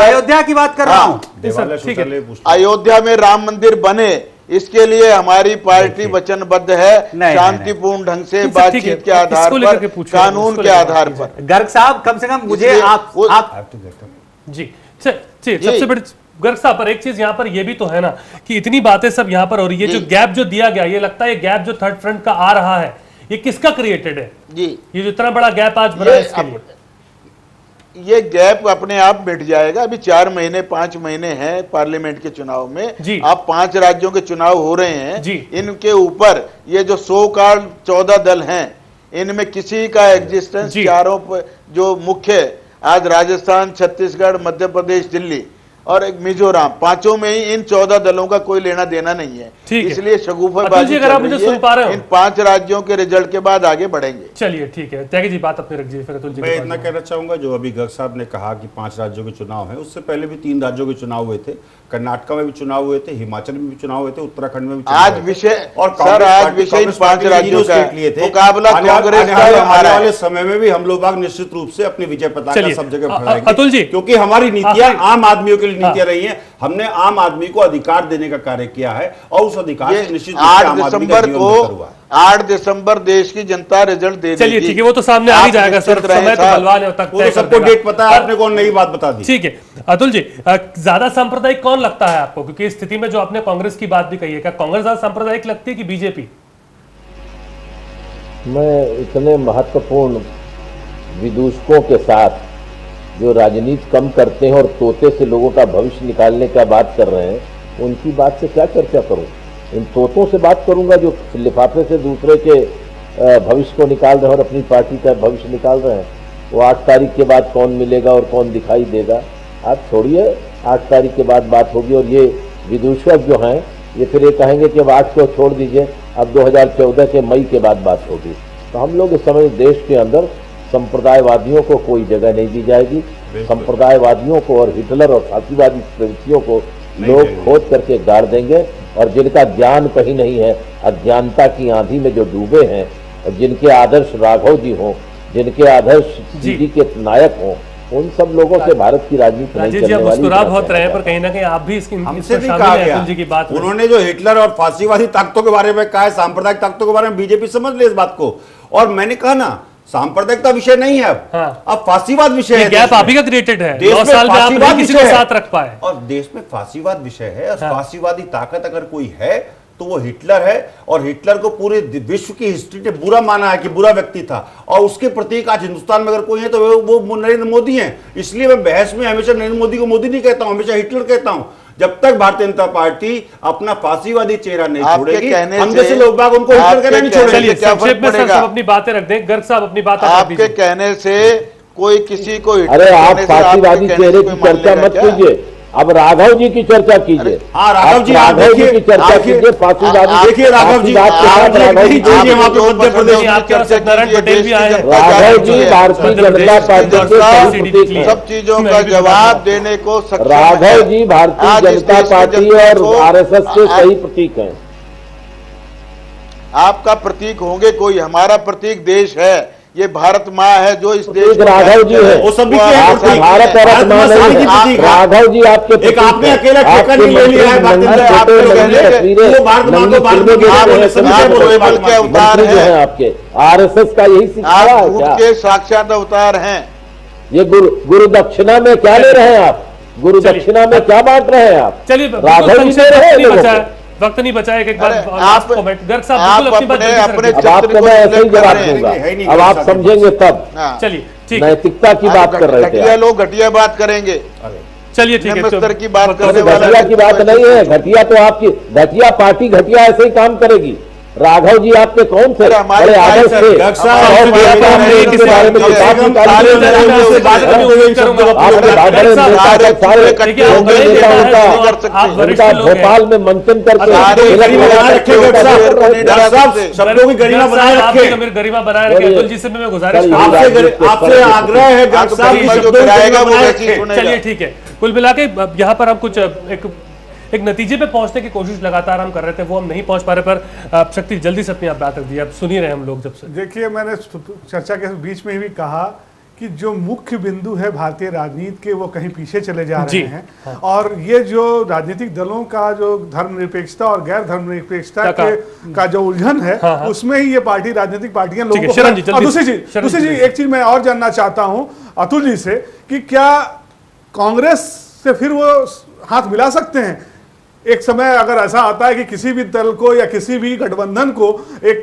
अयोध्या की बात कर रहा हूं। अयोध्या में राम मंदिर बने, इसके लिए हमारी पार्टी वचनबद्ध है, शांतिपूर्ण ढंग से बातचीत के आधार पर, कानून के आधार पर। गर्ग साहब कम से कम मुझे आप जी सबसे बड़ी गर्ग साहब पर एक चीज यहाँ पर ये भी तो है ना कि इतनी बातें सब यहाँ पर, और ये जो गैप जो दिया गया, ये लगता है ये गैप जो थर्ड फ्रंट का आ रहा है, ये किसका क्रिएटेड है जी? ये जो इतना बड़ा गैप आज बना है, इसके लिए ये गैप अपने आप मिट जाएगा। अभी 4 महीने 5 महीने हैं पार्लियामेंट के चुनाव में। अब 5 राज्यों के चुनाव हो रहे हैं। इनके ऊपर ये जो 100 कार्ड 14 दल हैं, इनमें किसी का एग्जिस्टेंस चारों जो मुख्य आज राजस्थान, छत्तीसगढ़, मध्य प्रदेश, दिल्ली और एक मिजोरम, 5 में ही इन 14 दलों का कोई लेना देना नहीं है। इसलिए शगुफाबाजी चल रही है। इन 5 राज्यों के रिजल्ट के बाद आगे बढ़ेंगे। चलिए ठीक है, त्यागी जी बात अपने रख दीजिए। फिर अतुल जी मैं इतना कहना चाहूंगा, जो अभी गर्ग साहब ने कहा कि 5 राज्यों के चुनाव है, उससे पहले भी 3 राज्यों के चुनाव हुए थे। कर्नाटक में भी चुनाव हुए थे, हिमाचल में भी चुनाव हुए थे, उत्तराखंड में भी। आज विषय और आज विषय 5 राज्यों का मुकाबला कांग्रेस का। आने वाले समय में भी हम लोग निश्चित रूप से अपनी विजय पताका सब जगह फहराएंगे अतुल जी, क्योंकि हमारी नीतियां आम आदमियों के लिए नीतियां रही हैं। हमने आम आदमी को अधिकार देने का कार्य किया है, और उस अधिकार से निश्चित 8 दिसंबर देश की जनता रिजल्ट दे देगी। चलिए ठीक है, वो तो सामने आ ही जाएगा सर, समय तो बलवान है, वो तो सबको डेट पता है, आपने कौन नई बात बता दी। ठीक है अतुल जी, ज्यादा सांप्रदायिक कौन लगता है आपको? क्योंकि इस स्थिति में जो आपने कांग्रेस की बात भी कही है, क्या कांग्रेस ज्यादा सांप्रदायिक लगती है कि बीजेपी? मैं इतने महत्वपूर्ण विदूषकों के साथ जो राजनीति कम करते हैं और तोते से लोगों का भविष्य निकालने का बात कर रहे हैं, उनकी बात से क्या चर्चा करूं? इन तोतों से बात करूंगा जो लिफाफे से दूसरे के भविष्य को निकाल रहे हैं और अपनी पार्टी का भविष्य निकाल रहे हैं। वो 8 तारीख के बाद कौन मिलेगा और कौन दिखाई देगा, आप छोड़िए, 8 तारीख के बाद बात होगी। और ये विदूषक जो हैं, ये फिर ये कहेंगे कि अब 8 को छोड़ दीजिए, अब 2014 के मई के बाद बात होगी। तो हम लोग इस समय देश के अंदर संप्रदायवादियों को कोई जगह नहीं दी जाएगी। संप्रदायवादियों को और हिटलर और फांसीवादी प्रवृत्तियों को लोग खोद करके गाड़ देंगे, और जिनका ज्ञान कहीं नहीं है, अज्ञानता की आंधी में जो डूबे हैं, और जिनके आदर्श राघव जी हों, जिनके आदर्श जी के नायक हों, उन सब लोगों से भारत की राजनीति नहीं चलने वाली। मुस्कुरा बहुत रहे हैं, पर कहीं ना कहीं आप भी इसकी हमसे भी कहा गया जी की बात। उन्होंने जो हिटलर और फांसीवादी ताकतों के बारे में कहा है, सांप्रदायिक ताकतों के बारे में बीजेपी समझ ले इस बात को। और मैंने कहा ना, सांप्रदायिकता विषय नहीं है अब फांसीवाद विषय है। गैप आप ही का क्रिएटेड है, 9 साल में आप नहीं किसी को साथ रख पाए। और देश में फांसीवाद विषय है, और फांसीवादी ताकत अगर कोई है तो वो हिटलर है। और हिटलर को पूरे विश्व की हिस्ट्री ने बुरा माना है कि बुरा व्यक्ति था, और उसके प्रतीक आज हिंदुस्तान में अगर कोई है तो वो नरेंद्र मोदी हैं। इसलिए मैं बहस में हमेशा नरेंद्र मोदी को मोदी नहीं कहता हूं, हमेशा हिटलर कहता हूं। जब तक भारतीय जनता पार्टी अपना फांसीवादी चेहरा नहीं छोड़ेगी, हम जैसे लोग बाग उनको हिटलर कहना नहीं छोड़ेंगे। संक्षेप में सब अपनी बातें रख दें। गर्ग साहब अपनी बात आपके कहने से कोई किसी को, अरे आप फांसीवादी चेहरे की चर्चा मत कीजिए, अब राघव जी की चर्चा कीजिए। राघव जी की चर्चा कीजिए। फांसीवादी देखिए राघव जी, राघव जी भारतीय जनता पार्टी के सब चीजों का जवाब देने को राघव जी भारतीय जनता पार्टी और आरएसएस के सही प्रतीक हैं। आपका प्रतीक होंगे कोई, हमारा प्रतीक देश है, ये भारत माँ है जो इस देश राघव जी है, वो सभी भारत और माँ नहीं। राघव जी आपके एक आपने अकेला ठेका नहीं ले लिया है, आपके आरएसएस का यही शिक्षा के साक्षात अवतार हैं। ये गुरु दक्षिणा में क्या ले रहे हैं आप? गुरु दक्षिणा में क्या बांट रहे हैं आप? चलिए राघव जी दे रहे हैं। वक्त नहीं बचा है। एक बार आप गर्ग साहब अपने आपको मैं ऐसे ही जवाब दूंगा, अब आप समझेंगे तब। चलिए ठीक, नैतिकता की बात कर रहे थे। घटिया लोग घटिया बात करेंगे। चलिए ठीक है, स्तर की बात करने वाला घटिया की बात नहीं है। घटिया तो आपकी घटिया पार्टी घटिया ऐसे ही काम करेगी। राघव जी आपके कौन थे? बड़े आदर्श थे। भोपाल में मंथन करके शब्दों की गरिमा बनाए रखे, गरिमा बनाए रखे। अतुल जी से मैं गुजारिश आपसे आग्रह है। चलिए ठीक है, कुल मिला के यहाँ पर हम कुछ एक नतीजे पे पहुंचने की कोशिश लगातार हम कर रहे थे, वो हम नहीं पहुंच पा रहे, पर शक्ति जल्दी से अपनी आप बात रख दी। अब सुनिए रहे हम लोग जब से। देखिए, मैंने चर्चा के बीच में भी कहा कि जो मुख्य बिंदु है भारतीय राजनीति के, वो कहीं पीछे चले जा रहे हैं। हाँ। और ये जो राजनीतिक दलों का जो धर्मनिरपेक्षता और गैर धर्मनिरपेक्षता का जो उलझन है, हाँ। उसमें ही ये पार्टी, राजनीतिक पार्टियां लोगों को। दूसरी चीज एक चीज मैं और जानना चाहता हूं अतुल जी से कि क्या कांग्रेस से फिर वो हाथ मिला सकते हैं? एक समय अगर ऐसा आता है कि किसी भी दल को या किसी भी गठबंधन को एक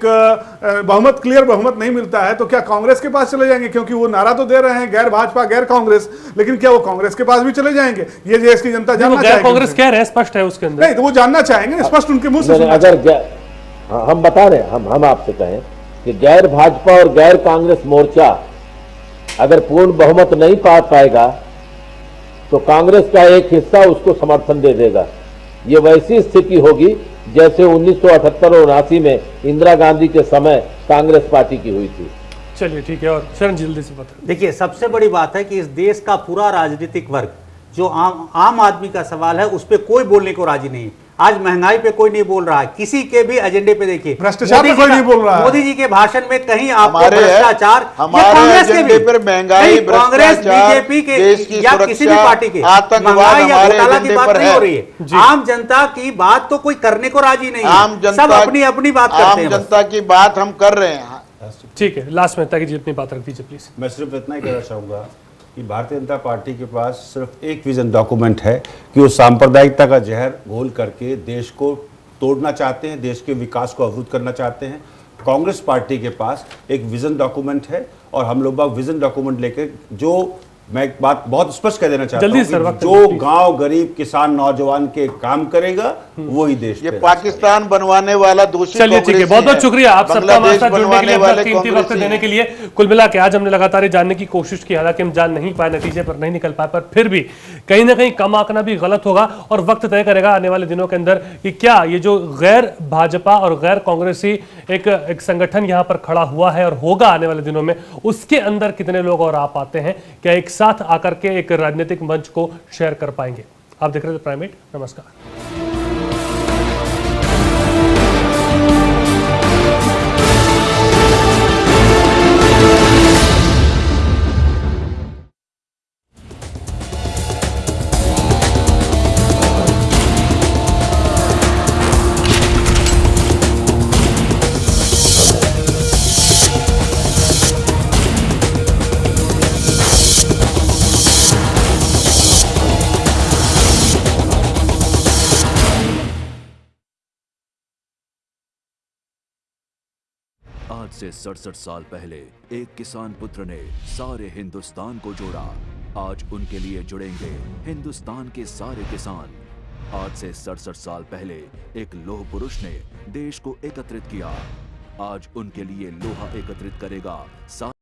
बहुमत, क्लियर बहुमत नहीं मिलता है, तो क्या कांग्रेस के पास चले जाएंगे? क्योंकि वो नारा तो दे रहे हैं गैर भाजपा गैर कांग्रेस, लेकिन क्या वो कांग्रेस के पास भी चले जाएंगे? ये देश की जनता जानना चाहेगी। कांग्रेस कह रहे हैं, स्पष्ट है उसके अंदर। नहीं तो वो जानना चाहेंगे, स्पष्ट उनके मुंह से। अगर हम बता रहे हैं, हम आपसे कहें कि गैर भाजपा और गैर कांग्रेस मोर्चा अगर पूर्ण बहुमत नहीं पा पाएगा तो कांग्रेस का एक हिस्सा उसको समर्थन दे देगा। ये वैसी स्थिति होगी जैसे 1978 और 79 में इंदिरा गांधी के समय कांग्रेस पार्टी की हुई थी। चलिए ठीक है, और शरण जल्दी से बता। देखिए, सबसे बड़ी बात है कि इस देश का पूरा राजनीतिक वर्ग, जो आम आदमी का सवाल है, उस पर कोई बोलने को राजी नहीं। आज महंगाई पे कोई नहीं बोल रहा है, किसी के भी एजेंडे पे देखिए भ्रष्टाचार पे कोई नहीं बोल रहा है। मोदी जी के भाषण में कहीं आपको भ्रष्टाचार, कांग्रेस के भी, महंगाई, कांग्रेस, बीजेपी के या किसी भी पार्टी के महंगाई या घोटाला की बात नहीं हो रही है। आम जनता की बात तो कोई करने को राजी नहीं है, सब अपनी अपनी बात करते हैं। आम जनता की बात हम कर रहे हैं। ठीक है, लास्ट में ताकि जी अपनी बात रख दीजिए प्लीज। मैं सिर्फ इतना ही कहना चाहूंगा कि भारतीय जनता पार्टी के पास सिर्फ एक विजन डॉक्यूमेंट है कि वो सांप्रदायिकता का जहर घोल करके देश को तोड़ना चाहते हैं, देश के विकास को अवरुद्ध करना चाहते हैं। कांग्रेस पार्टी के पास एक विजन डॉक्यूमेंट है, और हम लोग विजन डॉक्यूमेंट लेकर, जो मैं एक बात बहुत स्पष्ट कह देना चाहता हूं कि जो गांव, गरीब, किसान, नौजवान के काम करेगा वही देश। ये पाकिस्तान बनवाने वाला दोषी। चलिए ठीक है, बहुत बहुत शुक्रिया आप सबका हमारे साथ जुड़ने के लिए, अपना कीमती वक्त देने के लिए। कुल मिला के आज हमने लगातार जानने की कोशिश की, हालांकि हम जान नहीं पाए, नतीजे पर नहीं निकल पाए, पर फिर भी कहीं ना कहीं कम आंकना भी गलत होगा, और वक्त तय करेगा आने वाले दिनों के अंदर कि क्या ये जो गैर भाजपा और गैर कांग्रेसी एक संगठन यहाँ पर खड़ा हुआ है और होगा आने वाले दिनों में, उसके अंदर कितने लोग और आ पाते हैं, क्या एक साथ आकर के एक राजनीतिक मंच को शेयर कर पाएंगे। आप देख रहे थे प्राइम 8, नमस्कार। आज से 67 साल पहले एक किसान पुत्र ने सारे हिंदुस्तान को जोड़ा। आज उनके लिए जुड़ेंगे हिंदुस्तान के सारे किसान। आज से 67 साल पहले एक लौह पुरुष ने देश को एकत्रित किया। आज उनके लिए लोहा एकत्रित करेगा